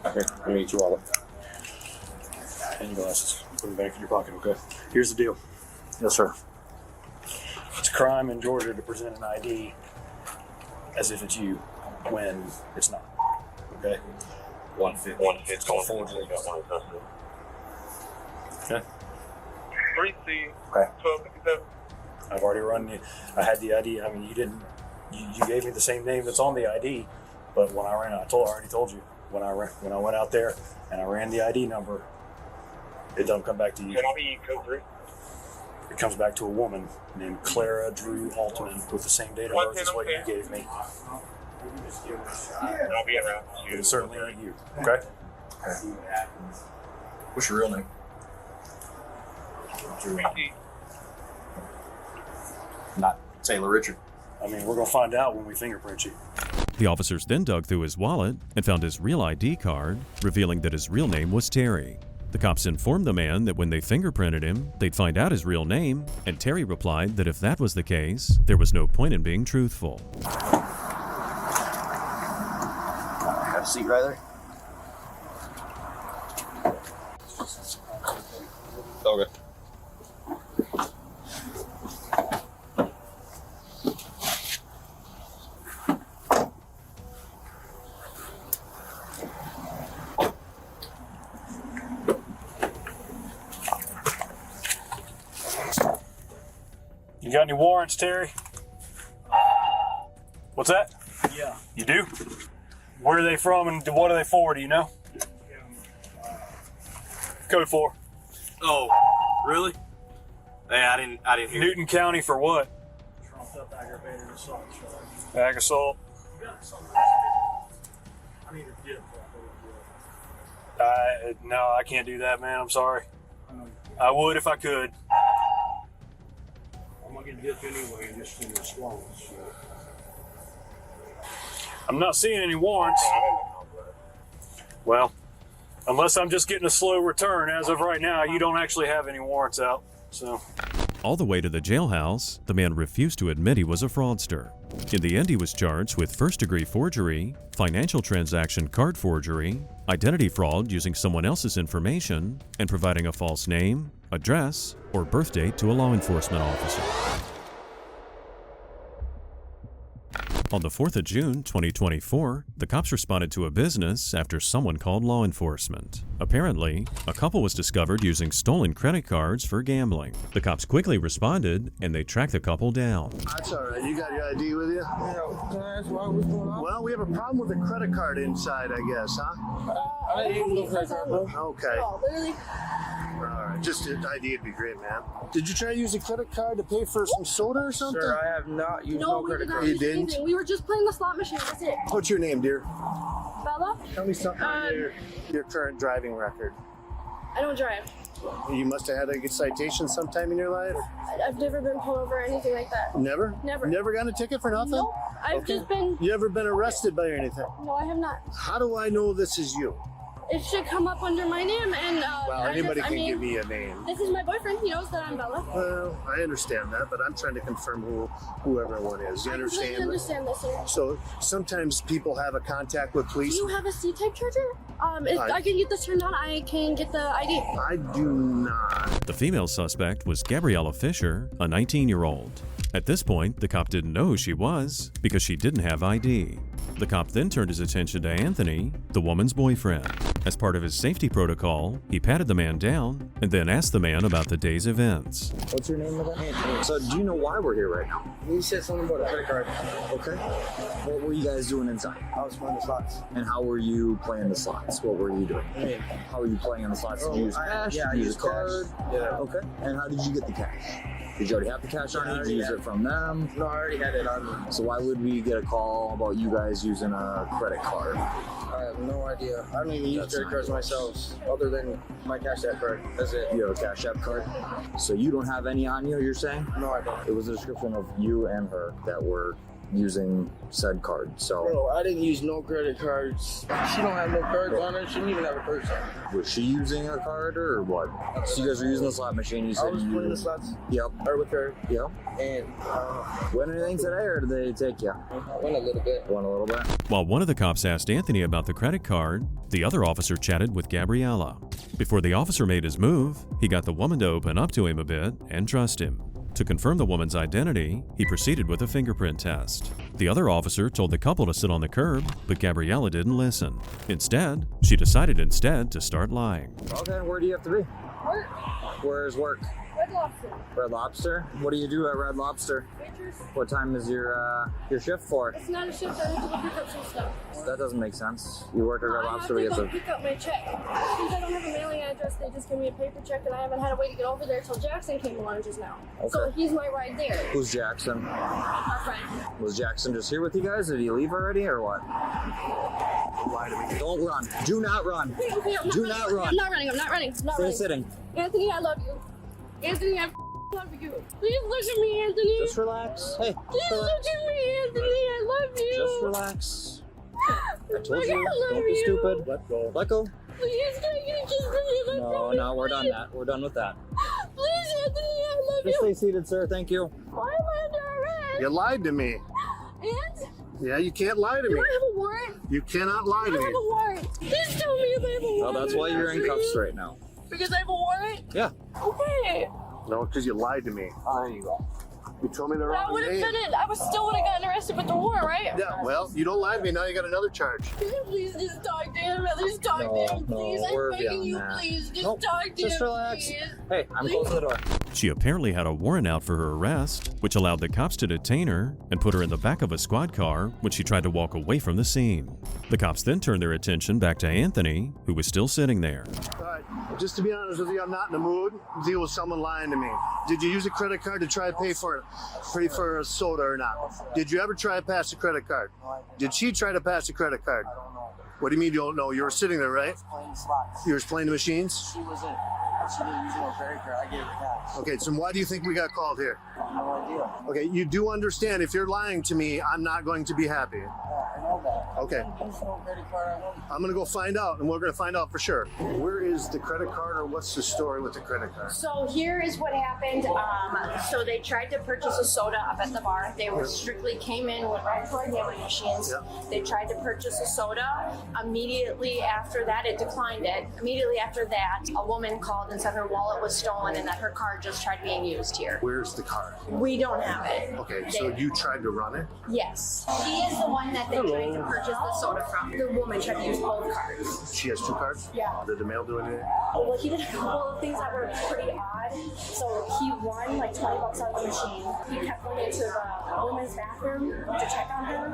Okay, let me get your wallet. And your glasses. Put them back in your pocket, okay? Here's the deal. Yes, sir. It's a crime in Georgia to present an ID as if it's you when it's not. Okay? 150. It's called forgery. Okay? 3C. Okay. 1257. I've already run you. I had the ID. I mean, you didn't. You gave me the same name that's on the ID, but when I ran, I already told you when I went out there and I ran the ID number, it doesn't come back to you. Can I be code 3? It comes back to a woman named Clara Drew Altman with the same date of birth as what you gave me. I'll be around. It is certainly not you. Okay. What's your real name? 3C. Not Taylor Richard. I mean, we're gonna find out when we fingerprint you. The officers then dug through his wallet and found his real ID card, revealing that his real name was Terry. The cops informed the man that when they fingerprinted him, they'd find out his real name, and Terry replied that if that was the case, there was no point in being truthful. Have a seat right there. Okay. You got any warrants, Terry? What's that? Yeah. You do? Where are they from and what are they for, do you know? Code 4. Oh, really? Hey, I didn't hear. Newton County for what? Trumped up aggravated assault charge. Ag assault. I need to get No, I can't do that, man. I'm sorry. I would if I could. I'm gonna get dipped anyway and just in the swamp. So. I'm not seeing any warrants. Well, unless I'm just getting a slow return, as of right now, you don't actually have any warrants out. So. All the way to the jailhouse, the man refused to admit he was a fraudster. In the end, he was charged with first-degree forgery, financial transaction card forgery, identity fraud using someone else's information, and providing a false name, address, or birth date to a law enforcement officer. On the 4th of June, 2024, the cops responded to a business after someone called law enforcement. Apparently, a couple was discovered using stolen credit cards for gambling. The cops quickly responded, and they tracked the couple down. That's all right. You got your ID with you? Yeah. Can I ask what's going on? Well, we have a problem with a credit card inside, I guess, huh? I ain't no credit card, bro. Okay. Literally. All right. Just an ID would be great, man. Did you try to use a credit card to pay for some soda or something? Sir, I have not used no credit card. You didn't? Anything. We were just playing the slot machine. That's it. What's your name, dear? Bella? Tell me something about your current driving record. I don't drive. You must have had a citation sometime in your life? I've never been pulled over or anything like that. Never? Never. Never gotten a ticket for nothing? No, I've just been... You ever been arrested by anything? No, I have not. How do I know this is you? It should come up under my name and... well, anybody can give me a name. This is my boyfriend. He knows that I'm Bella. Well, I understand that, but I'm trying to confirm who everyone is. You understand? I understand this, sir. So sometimes people have a contact with police. Do you have a C-type charger? If I can get this turned on, I can get the ID. I do not. The female suspect was Gabriella Fisher, a 19-year-old. At this point, the cop didn't know who she was because she didn't have ID. The cop then turned his attention to Anthony, the woman's boyfriend. As part of his safety protocol, he patted the man down and then asked the man about the day's events. What's your name again? So do you know why we're here right now? He said something about a credit card. Okay. What were you guys doing inside? I was playing the slots. And how were you playing the slots? What were you doing? How were you playing on the slots? Did you use cash? Yeah, Did you I use used a card? cash. Yeah. Okay. And how did you get the cash? Did you already have the cash on you? Did you use it from them? No, I already had it on me. So why would we get a call about you guys using a credit card? I have no idea. I don't even use credit cards myself, other than my Cash App card. That's it. You have a Cash App card? So you don't have any on you, you're saying? No, I don't. It was a description of you and her that were using said card. So bro, I didn't use no credit cards. She don't have no cards on her. She didn't even have a purse on. Was she using a card or what? So you guys were using the slot machine. You said I was playing the slots. Yep. Or with her. Yep. And win anything today, or did they take you? I won a little bit. Won a little bit. While one of the cops asked Anthony about the credit card, the other officer chatted with Gabriella. Before the officer made his move, he got the woman to open up to him a bit and trust him. To confirm the woman's identity, he proceeded with a fingerprint test. The other officer told the couple to sit on the curb, but Gabriella didn't listen. Instead, she decided to start lying. Okay, where do you have to be? Work. Where's work? Red Lobster. Red Lobster? What do you do at Red Lobster? Waitress. What time is your shift for? It's not a shift. I have to go pick up some stuff. That doesn't make sense. You work at Red Lobster. I have to go pick up my check. Since I don't have a mailing address, they just give me a paper check, and I haven't had a way to get over there until Jackson came along just now. Okay. So he's my ride there. Who's Jackson? Our friend. Was Jackson just here with you guys? Did he leave already or what? Don't lie to me. Don't run. Do not run. Okay, Do not run. I'm not running. I'm not running. I'm not Stay running. sitting. Anthony, I love you. Anthony, I love you. Please look at me, Anthony. Just relax. Hey. Please look at me, Anthony. I love you. Just relax. I told Look, you. I love Don't be you. stupid. Let go. Let go. Please, can you kiss me? No, we're done that. We're done with that. Please, Anthony, I love Just you. stay seated, sir. Thank you. Why am I under arrest? You lied to me. And? Yeah, you can't lie to me. Do I have a warrant? You cannot lie to I have me. a warrant. Please tell me if I have a warrant. Well, that's why you're in cuffs right now. Because I have a warrant? Yeah. Okay. No, because you lied to me. Oh, there you go. You told me the I wrong would have name. been in. I still would have gotten arrested with the warrant, right? Yeah, well, you don't lie to me. Now you got another charge. Please just talk to him. Just talk to him, please. we're I'm begging beyond you, that. please. Just Nope, talk to just him, relax. please. Hey, I'm closing the door. She apparently had a warrant out for her arrest, which allowed the cops to detain her and put her in the back of a squad car when she tried to walk away from the scene. The cops then turned their attention back to Anthony, who was still sitting there. All right, just to be honest with you, I'm not in the mood to deal with someone lying to me. Did you use a credit card to try to pay for a soda or not? Did you ever try to pass a credit card? Did she try to pass a credit card? What do you mean you don't know? You were sitting there, right? Playing slots. You were playing the machines? She wasn't. She didn't use no credit card. I gave her cash. Okay, so why do you think we got called here? No idea. Okay, you do understand if you're lying to me, I'm not going to be happy. Yeah, I know that. Okay. I didn't use no credit card. I won't. I'm gonna go find out, and we're gonna find out for sure. Where is the credit card, or what's the story with the credit card? So here is what happened. So they tried to purchase a soda up at the bar. They were strictly came in with right to our gambling machines. Yep. They tried to purchase a soda. Immediately after that, it declined it. Immediately after that, a woman called and said her wallet was stolen and that her card just tried being used here. Where's the card? We don't have it. Okay, so you tried to run it? Yes. She is the one that they tried to purchase the soda from. The woman tried to use both cards. She has two cards? Yeah. Did the mail do anything? Well, he did a couple of things that were pretty odd. So he won like $20 out of the machine. He kept going into the women's bathroom to check on her,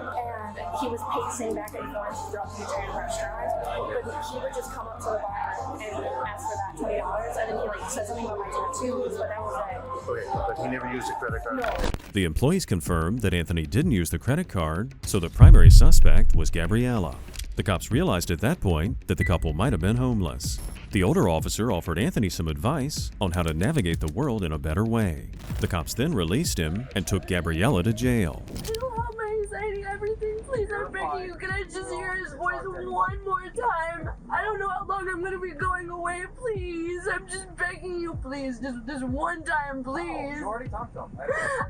and he was pacing back and forth throughout the entire restaurant. But he would just come up to the bar and ask for that $20, and then he like said something about my tattoos, but that was it. Okay, but he never used a credit card? No. The employees confirmed that Anthony didn't use the credit card, so the primary suspect was Gabriella. The cops realized at that point that the couple might have been homeless. The older officer offered Anthony some advice on how to navigate the world in a better way. The cops then released him and took Gabriella to jail. You have my anxiety, everything. Please, I'm begging you. Can I just hear his voice one more time? I don't know how long I'm gonna be going away. Please, I'm just begging you. Please, just one time, please. You already talked to him.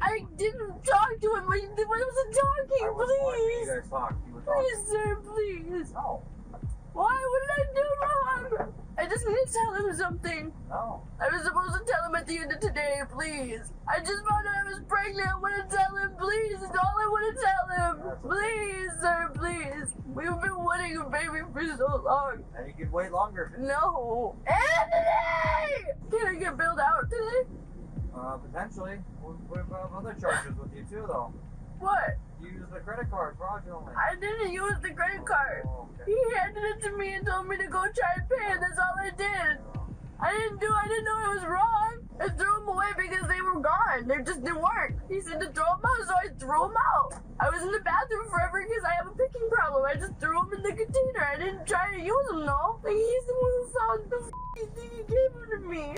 I didn't talk to him. I wasn't talking. Please. Please, sir, please. No. Why? What did I do wrong? I just need to tell him something. No. I was supposed to tell him at the end of today, please. I just found out I was pregnant. I want to tell him, please. It's all I want to tell him. Please, sir, please. We've been wanting a baby for so long. And you could wait longer. No. Anthony! Can I get bailed out today? Potentially. We have other charges with you too, though. What? You used the credit card fraudulently. I didn't use the credit card. He handed it to me and told me to go try and pay it. That's all I did. I didn't know it was wrong. I threw them away because they were gone. They just didn't work. He said to throw them out, so I threw them out. I was in the bathroom forever because I have a picking problem. I just threw them in the container. I didn't try to use them, no. Like, he's the one who found the thing he gave them to me.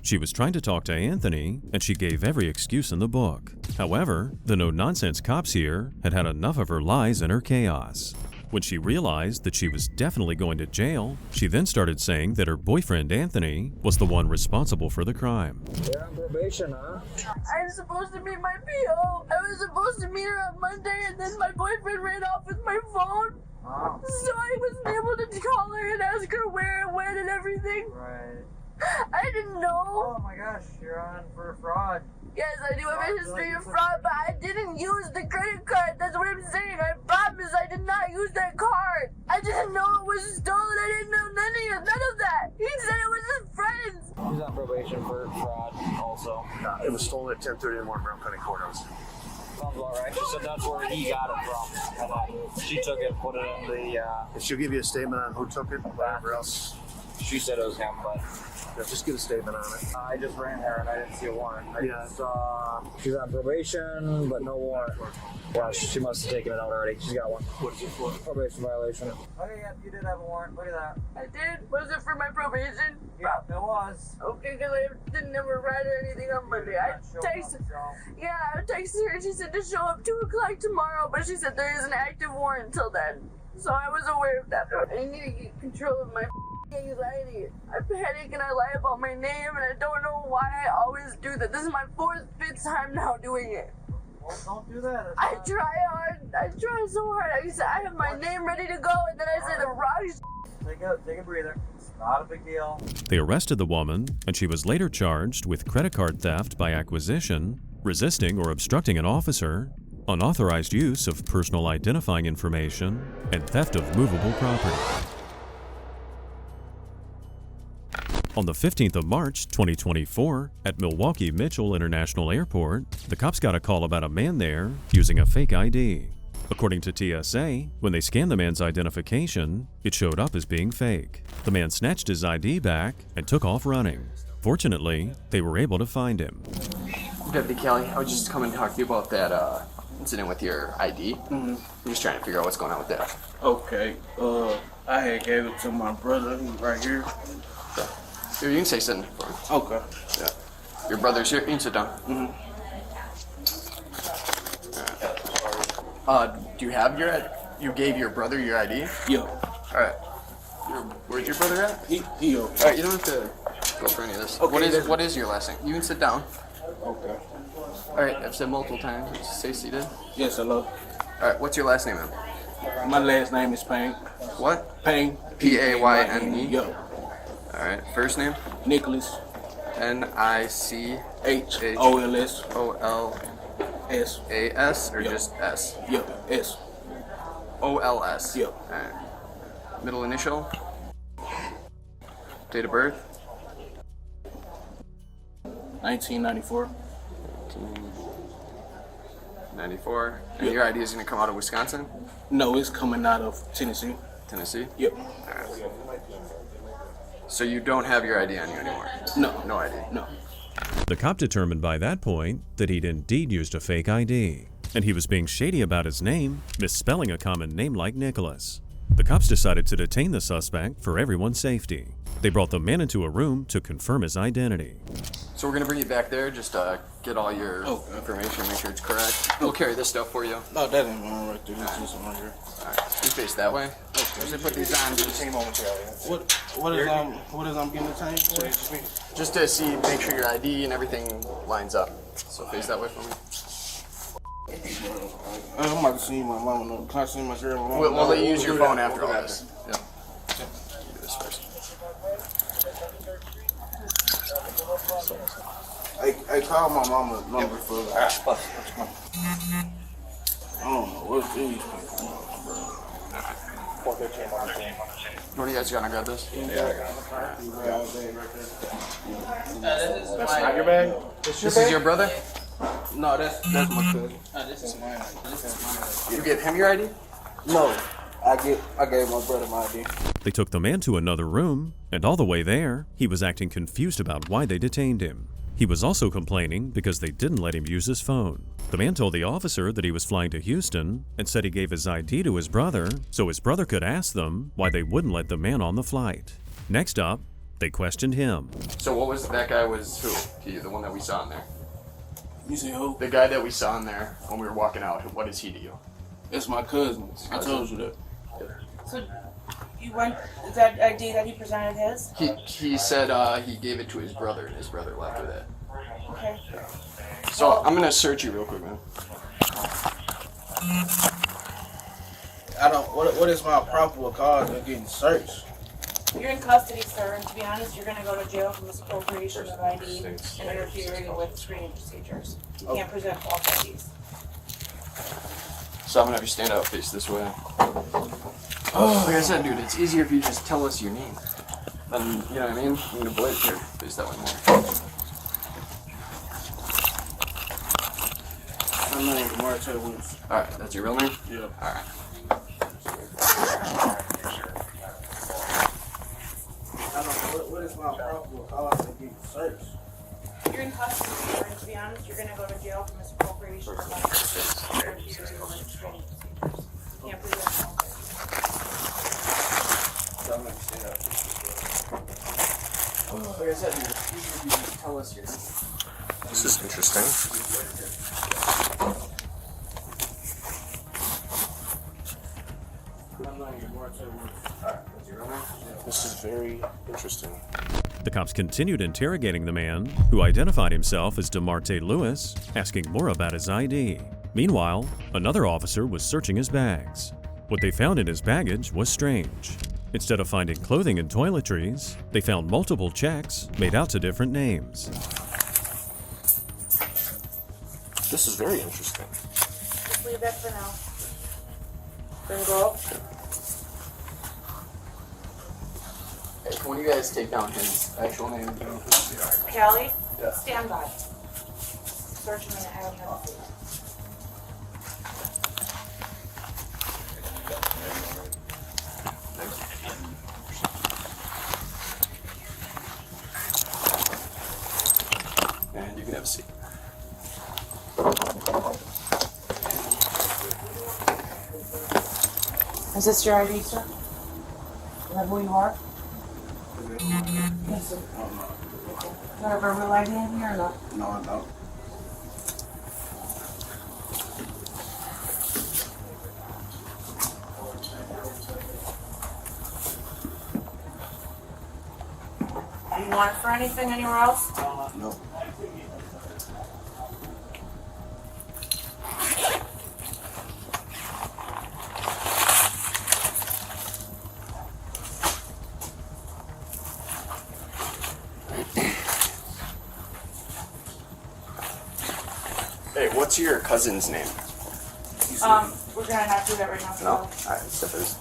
She was trying to talk to Anthony, and she gave every excuse in the book. However, the no-nonsense cops here had had enough of her lies and her chaos. When she realized that she was definitely going to jail, she then started saying that her boyfriend Anthony was the one responsible for the crime. You're on probation, huh? I'm supposed to meet my PO. I was supposed to meet her on Monday, and then my boyfriend ran off with my phone. Oh. So I wasn't able to call her and ask her where and when and everything. Right. I didn't know. Oh my gosh, you're on for fraud. Yes, I do have a history of fraud, but I didn't use the credit card. That's what I'm saying. I promise I did not use that card. I didn't know it was stolen. I didn't know none of that. He said it was his friends. He's on probation for fraud also. It was stolen at 10:30 in the morning, Brown County Courthouse. Sounds about right. She said that's where he got it from. And then she took it and put it in the... She'll give you a statement on who took it, whatever else. She said it was him, but... Yeah, just get a statement on it. I just ran her and I didn't see a warrant. I just saw she's on probation, but no warrant. Yeah, she must have taken it out already. She's got one. What is it for? Probation violation. Okay, yeah, you did have a warrant. Look at that. I did? Was it for my probation? Yeah, it was. Okay, because I didn't ever write or anything on Monday. I texted her and she said to show up 2 o'clock tomorrow, but she said there is an active warrant until then. So I was aware of that. I need to get control of my anxiety. I panic and I lie about my name, and I don't know why I always do that. This is my 4th, 5th time now doing it. Well, don't do that. I try hard. I try so hard. I have my name ready to go, and then I say the wrong Take a breather. Not a big deal. They arrested the woman, and she was later charged with credit card theft by acquisition, resisting or obstructing an officer, unauthorized use of personal identifying information, and theft of movable property. On the 15th of March, 2024, at Milwaukee Mitchell International Airport, the cops got a call about a man there using a fake ID. According to TSA, when they scanned the man's identification, it showed up as being fake. The man snatched his ID back and took off running. Fortunately, they were able to find him. Deputy Kelly, I was just coming to talk to you about that incident with your ID. I'm just trying to figure out what's going on with that. Okay, I had gave it to my brother, who's right here. Here, you can say something for me. Okay. Yeah. Your brother's here. You can sit down. Do you have you gave your brother your ID? Yeah. Alright. Where's your brother at? He Alright, you don't have to go for any of this. Okay, what is your last name? You can sit down. Okay. Alright, I've said multiple times. Just stay seated. Yes, hello. Alright, what's your last name, man? My last name is Payne. What? Payne. P-A-Y-N-E? Yeah. Alright, first name? Nicholas. N-I-C-H-O-L-S. S. A-S or just S? Yep, S. O-L-S? Yep. Alright. Middle initial? Date of birth? 1994. 1994. And your ID is going to come out of Wisconsin? No, it's coming out of Tennessee. Tennessee? Yep. Alright. So you don't have your ID on you anymore? No. No ID? No. The cop determined by that point that he'd indeed used a fake ID, and he was being shady about his name, misspelling a common name like Nicholas. The cops decided to detain the suspect for everyone's safety. They brought the man into a room to confirm his identity. So we're going to bring you back there just to get all your information, make sure it's correct. We'll carry this stuff for you. No, that ain't one right there. This is one right here. Alright, you face that way. As they put these on, just What is I'm getting the time? just to see, make sure your ID and everything lines up. So face that way for me. I'm about to see my mama. Can I see my girl? We'll let you use your phone after all this. Yeah. Do this first. I called my mama number for I don't know what these people. What are you guys gonna grab this? That's not your bag? This is your brother? No, that's my cousin. This is mine. You get him your ID? No, I gave my brother my ID. They took the man to another room, and all the way there, he was acting confused about why they detained him. He was also complaining because they didn't let him use his phone. The man told the officer that he was flying to Houston and said he gave his ID to his brother so his brother could ask them why they wouldn't let the man on the flight. Next up, they questioned him. So what was that guy was who? The one that we saw in there? You see who? The guy that we saw in there when we were walking out. What is he to you? It's my cousin. I told you that. So you went, is that ID that he presented his? He said he gave it to his brother and his brother left with it. Okay. So I'm gonna search you real quick, man. I don't. What is my probable cause of getting searched? You're in custody, sir, and to be honest, you're going to go to jail for misappropriation of ID and interfering with screening procedures. You can't present false IDs. So I'm gonna have you stand up, face this way. Like I said, dude, it's easier if you just tell us your name. Then, you know what I mean? I'm gonna blade here, face that way more. My name is Martel Williams. Alright, that's your real name? Yeah. Alright. What is my probable cause of getting searched? You're in custody, sir, and to be honest, you're going to go to jail for misappropriation of ID and interfering with screening procedures. You can't present false IDs. Like I said, dude, it's easier if you just tell us your name. This is interesting. This is very interesting. The cops continued interrogating the man, who identified himself as DeMarte Lewis, asking more about his ID. Meanwhile, another officer was searching his bags. What they found in his baggage was strange. Instead of finding clothing and toiletries, they found multiple checks made out to different names. This is very interesting. Just leave that for now. Then go. Hey, can one of you guys take down his actual name? Callie, Yeah. stand by. Search me, I don't have it. And you can have a seat. Is this your ID, sir? Is that who you are? Yes, sir. Do you have a real ID in here or not? No, I don't. Do you want it for anything anywhere else? No. Hey, what's your cousin's name? We're gonna not do that right now. No? Alright, step is.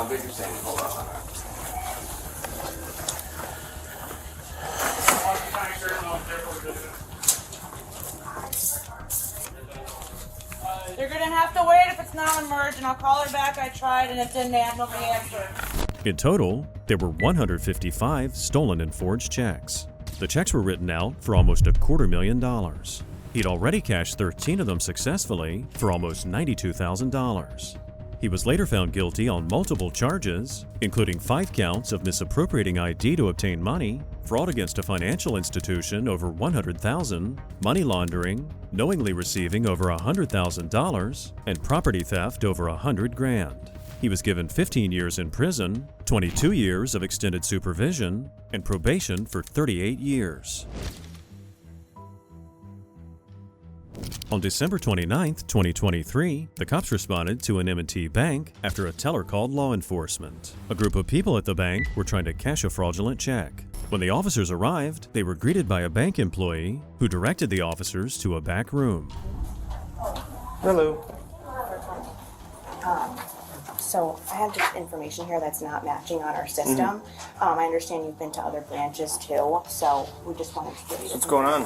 Victor saying, hold on. You're gonna have to wait if it's not emergent. I'll call her back. I tried and it didn't add nobody answered. In total, there were 155 stolen and forged checks. The checks were written out for almost $250,000. He'd already cashed 13 of them successfully for almost $92,000. He was later found guilty on multiple charges, including 5 counts of misappropriating ID to obtain money, fraud against a financial institution over $100,000, money laundering, knowingly receiving over $100,000, and property theft over $100,000. He was given 15 years in prison, 22 years of extended supervision, and probation for 38 years. On December 29, 2023, the cops responded to an M&T bank after a teller called law enforcement. A group of people at the bank were trying to cash a fraudulent check. When the officers arrived, they were greeted by a bank employee who directed the officers to a back room. Hello. So I have just information here that's not matching on our system. I understand you've been to other branches too, so we just wanted to give you this. What's going on?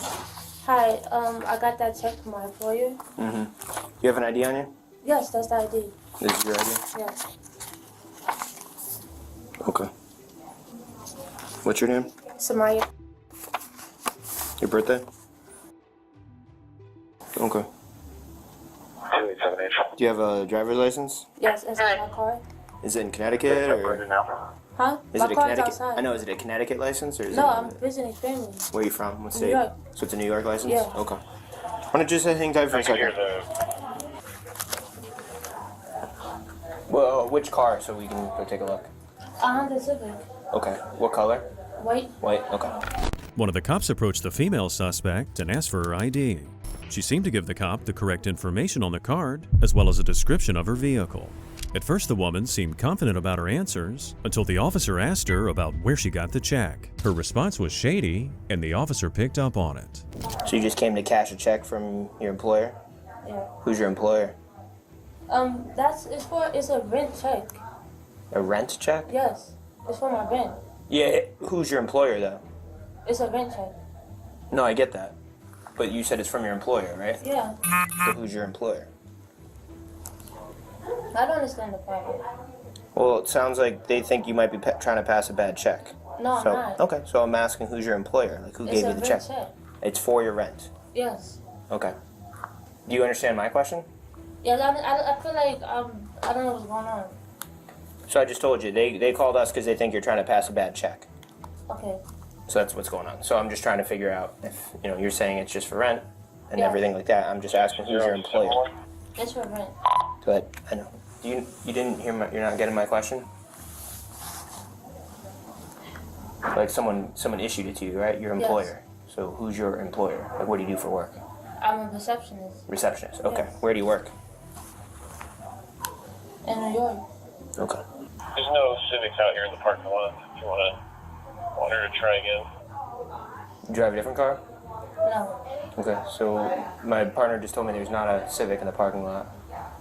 Hi, I got that check from my employer. You have an ID on you? Yes, that's the ID. This is your ID? Yes. Okay. What's your name? Samaya. Your birthday? Okay. Do you have a driver's license? Yes, is it my car? Is it in Connecticut or? Huh? Is My it a car's Connecticut? outside. I know. Is it a Connecticut license or is No, it? I'm visiting family. Where are you from? What state? New York. So it's a New York license? Yeah. Okay. Why don't you just hang tight for a second? Well, which car so we can go take a look? Honda Civic. Okay. What color? White. White. Okay. One of the cops approached the female suspect and asked for her ID. She seemed to give the cop the correct information on the card, as well as a description of her vehicle. At first, the woman seemed confident about her answers until the officer asked her about where she got the check. Her response was shady, and the officer picked up on it. So you just came to cash a check from your employer? Yeah. Who's your employer? It's a rent check. A rent check? Yes, it's for my rent. Yeah. Who's your employer though? It's a rent check. No, I get that. But you said it's from your employer, right? Yeah. So who's your employer? I don't understand the problem. Well, it sounds like they think you might be trying to pass a bad check. No, I'm so, not. Okay, so I'm asking who's your employer? Like, who It's gave a you the rent check? check. It's for your rent. Yes. Okay. Do you understand my question? Yes, I feel like I don't know what's going on. So I just told you, they called us because they think you're trying to pass a bad check. Okay. So that's what's going on. So I'm just trying to figure out if, you're saying it's just for rent and Yeah. everything like that. I'm just asking who's your employer. It's for rent. Go ahead. I know. You didn't hear you're not getting my question? Like someone issued it to you, right? Your employer. Yes. So who's your employer? Like what do you do for work? I'm a receptionist. Receptionist. Okay. Yes. Where do you work? In New York. Okay. There's no Civics out here in the parking lot. If you want her to try again. You drive a different car? No. Okay, so my partner just told me there's not a Civic in the parking lot.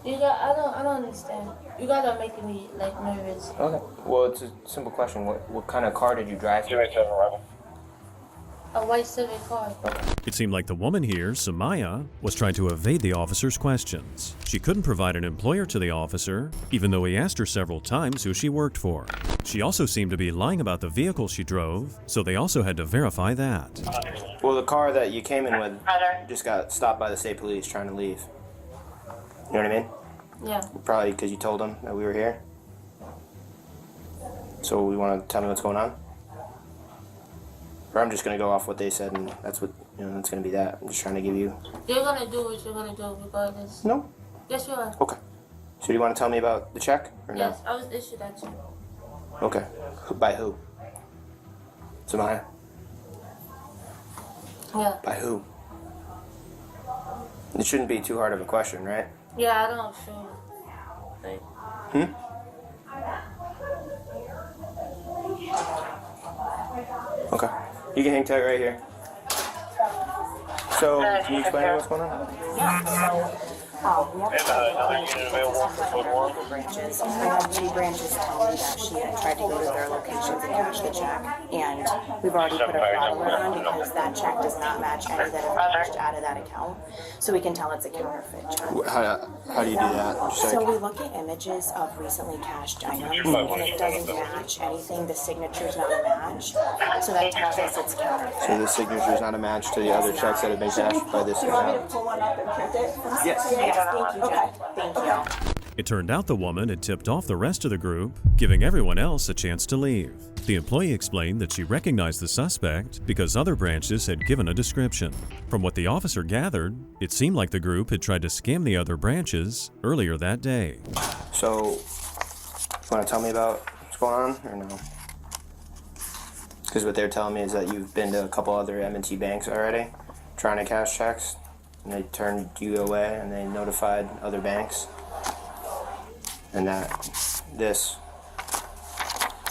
I don't understand. You guys are making me like nervous. Okay. Well, it's a simple question. What kind of car did you drive? 287 arrival. A white Civic car. It seemed like the woman here, Samaya, was trying to evade the officer's questions. She couldn't provide an employer to the officer, even though he asked her several times who she worked for. She also seemed to be lying about the vehicle she drove, so they also had to verify that. Well, the car that you came in with just got stopped by the state police trying to leave. You know what I mean? Yeah. Probably because you told them that we were here. So you want to tell me what's going on? Or I'm just going to go off what they said, and that's what, that's going to be that. I'm just trying to give you... You're going to do what you're going to do regardless. No. Yes, you are. Okay. So do you want to tell me about the check, or no? Yes, I was issued that check. Okay. By who? Samaya? Yeah. By who? It shouldn't be too hard of a question, right? Yeah, I don't feel like... Okay. You can hang tight right here. So, can you explain what's going on? Yeah, so we have another unit available for code 1. branches. I had 2 branches tell me that she had tried to go to their locations and cash the check, and we've already put a fraud alert on because that check does not match any that have cashed out of that account, so we can tell it's a counterfeit check. How do you do that? So we look at images of recently cashed items, and it doesn't match anything. The signature's not a match, so that tells us it's counterfeit. So the signature is not a match to the other checks that have been cashed by this Do you want me to account? pull one up and print it? Yes. Thank you, Jack. Thank you. It turned out the woman had tipped off the rest of the group, giving everyone else a chance to leave. The employee explained that she recognized the suspect because other branches had given a description. From what the officer gathered, it seemed like the group had tried to scam the other branches earlier that day. So, you want to tell me about what's going on, or no? Because what they're telling me is that you've been to a couple other M&T banks already, trying to cash checks, and they turned you away, and they notified other banks, and that this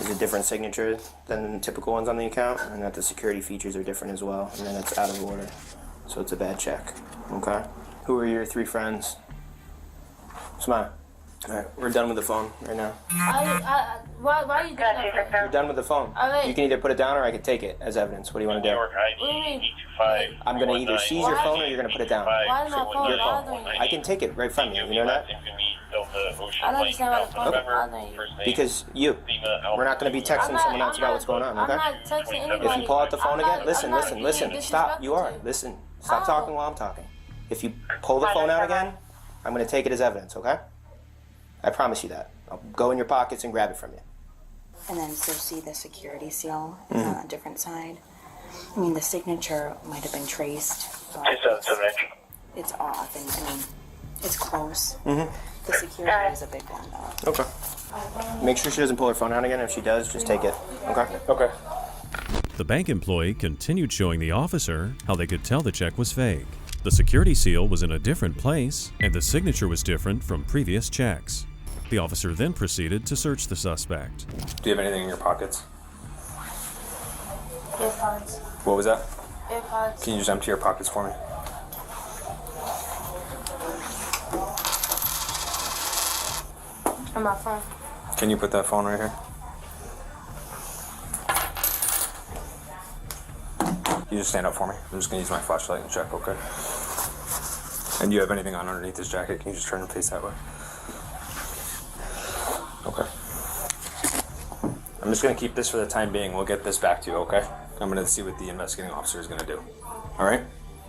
is a different signature than the typical ones on the account, and that the security features are different as well, and then it's out of order, so it's a bad check. Okay? Who are your 3 friends? Smile. Alright, we're done with the phone right now. Why are you doing that? We're done with the phone. Alright. You can either put it down or I can take it as evidence. What do you want to do? What do you mean? I'm going to either seize your phone or you're going to put it down. Why is my phone Your bothering phone. you? I can take it right from you. You know that? I don't understand why the phone is bothering you. Because you. We're not going to be texting someone else about what's going on, okay? I'm not texting anybody. If you pull out the phone again, listen. I'm not being Stop. You are. disrespectful. Listen. Stop talking while I'm talking. If you pull the phone out again, I'm going to take it as evidence, okay? I promise you that. I'll go in your pockets and grab it from you. And then so see the security seal on a different side. I mean, the signature might have been traced, but it's off, and I mean, it's close. The security is a big one, though. Okay. Make sure she doesn't pull her phone out again. If she does, just take it. Okay? Okay. The bank employee continued showing the officer how they could tell the check was fake. The security seal was in a different place, and the signature was different from previous checks. The officer then proceeded to search the suspect. Do you have anything in your pockets? AirPods. What was that? AirPods. Can you just empty your pockets for me? And my phone. Can you put that phone right here? You just stand up for me. I'm just gonna use my flashlight and check, okay? And do you have anything on underneath this jacket? Can you just turn and face that way? Okay. I'm just gonna keep this for the time being. We'll get this back to you, okay? I'm gonna see what the investigating officer is gonna do. All right?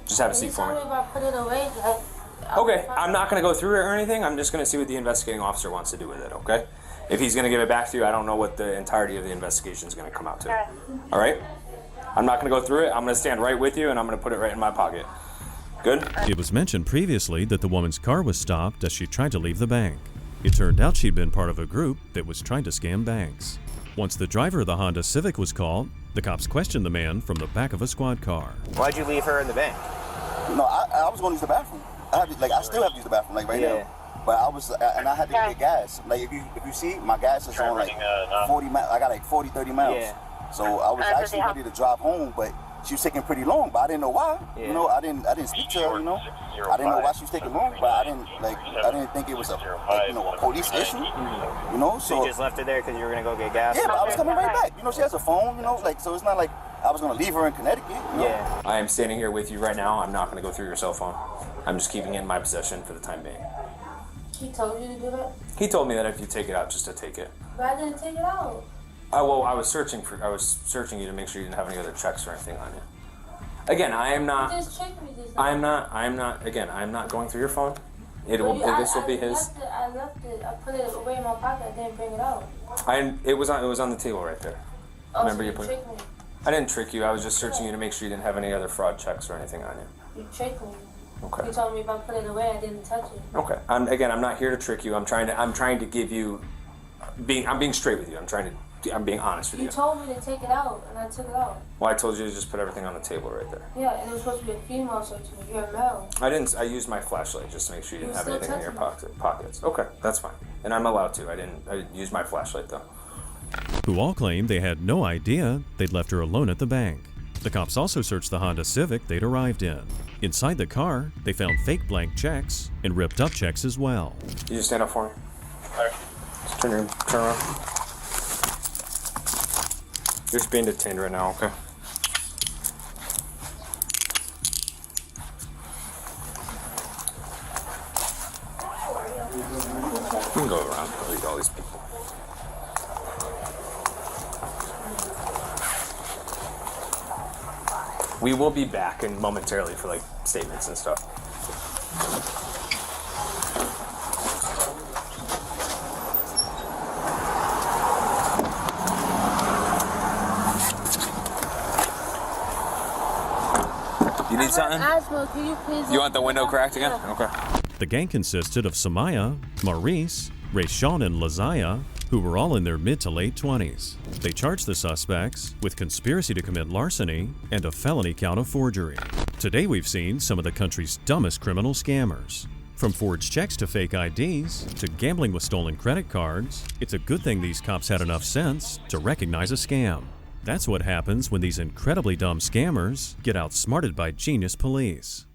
Just have a seat for me. Tell me if I put it away, Okay, I'm not gonna go through it or anything. I'm just gonna see what the investigating officer wants to do with it, okay? If he's gonna give it back to you, I don't know what the entirety of the investigation is gonna come out to. All right? I'm not gonna go through it. I'm gonna stand right with you and I'm gonna put it right in my pocket. Good? It was mentioned previously that the woman's car was stopped as she tried to leave the bank. It turned out she'd been part of a group that was trying to scam banks. Once the driver of the Honda Civic was called, the cops questioned the man from the back of a squad car. Why'd you leave her in the bank? No, I was going to use the bathroom. I still have to use the bathroom, like right now. But I was, and I had to get gas. Like if you see, my gas is on like 40 miles. I got like 40, 30 miles. Yeah. So I was actually ready to drive home, but she was taking pretty long. But I didn't know why. Yeah. You know, I didn't speak to her. You know, I didn't know why she was taking long. But I didn't think it was a police issue. You know, So you just left her there because you were gonna go get gas? Yeah, but I was coming right back. You know, she has a phone. You know, like so it's not like I was gonna leave her in Connecticut. You know? Yeah. I am standing here with you right now. I'm not going to go through your cell phone. I'm just keeping it in my possession for the time being. He told you to do that? He told me that if you take it out, just to take it. But I didn't take it out. Well, I was searching you to make sure you didn't have any other checks or anything on you. Again, I am not. You just checked me this I'm not. Again, I'm not going through your phone. This will be his. I left it. I put it away in my pocket. I didn't bring it out. It was on the table right there. Oh, Remember so you you put. tricked me. I didn't trick you. I was just searching you to make sure you didn't have any other fraud checks or anything on you. You tricked me. Okay. You told me if I put it away, I didn't touch it. Okay. I'm not here to trick you. I'm trying to give you. I'm being straight with you. I'm being honest with you. You told me to take it out, and I took it out. Well, I told you to just put everything on the table right there. Yeah, and it was supposed to be a female searching. You're a male. I didn't. I used my flashlight just to make sure you didn't have still anything in your touching pockets. Okay, that's fine. And I'm allowed to. I used my flashlight though. Who all claimed they had no idea they'd left her alone at the bank. The cops also searched the Honda Civic they'd arrived in. Inside the car, they found fake blank checks and ripped up checks as well. You just stand up for me. Just turn around. You're just being detained right now, okay? You can go around and lead all these people. We will be back in momentarily for like statements and stuff. You need something? Asthma, can you please? You want the window cracked again? Okay. The gang consisted of Samaya, Maurice, Rayshawn, and Lazaya, who were all in their mid to late 20s. They charged the suspects with conspiracy to commit larceny and a felony count of forgery. Today we've seen some of the country's dumbest criminal scammers. From forged checks to fake IDs to gambling with stolen credit cards, it's a good thing these cops had enough sense to recognize a scam. That's what happens when these incredibly dumb scammers get outsmarted by genius police.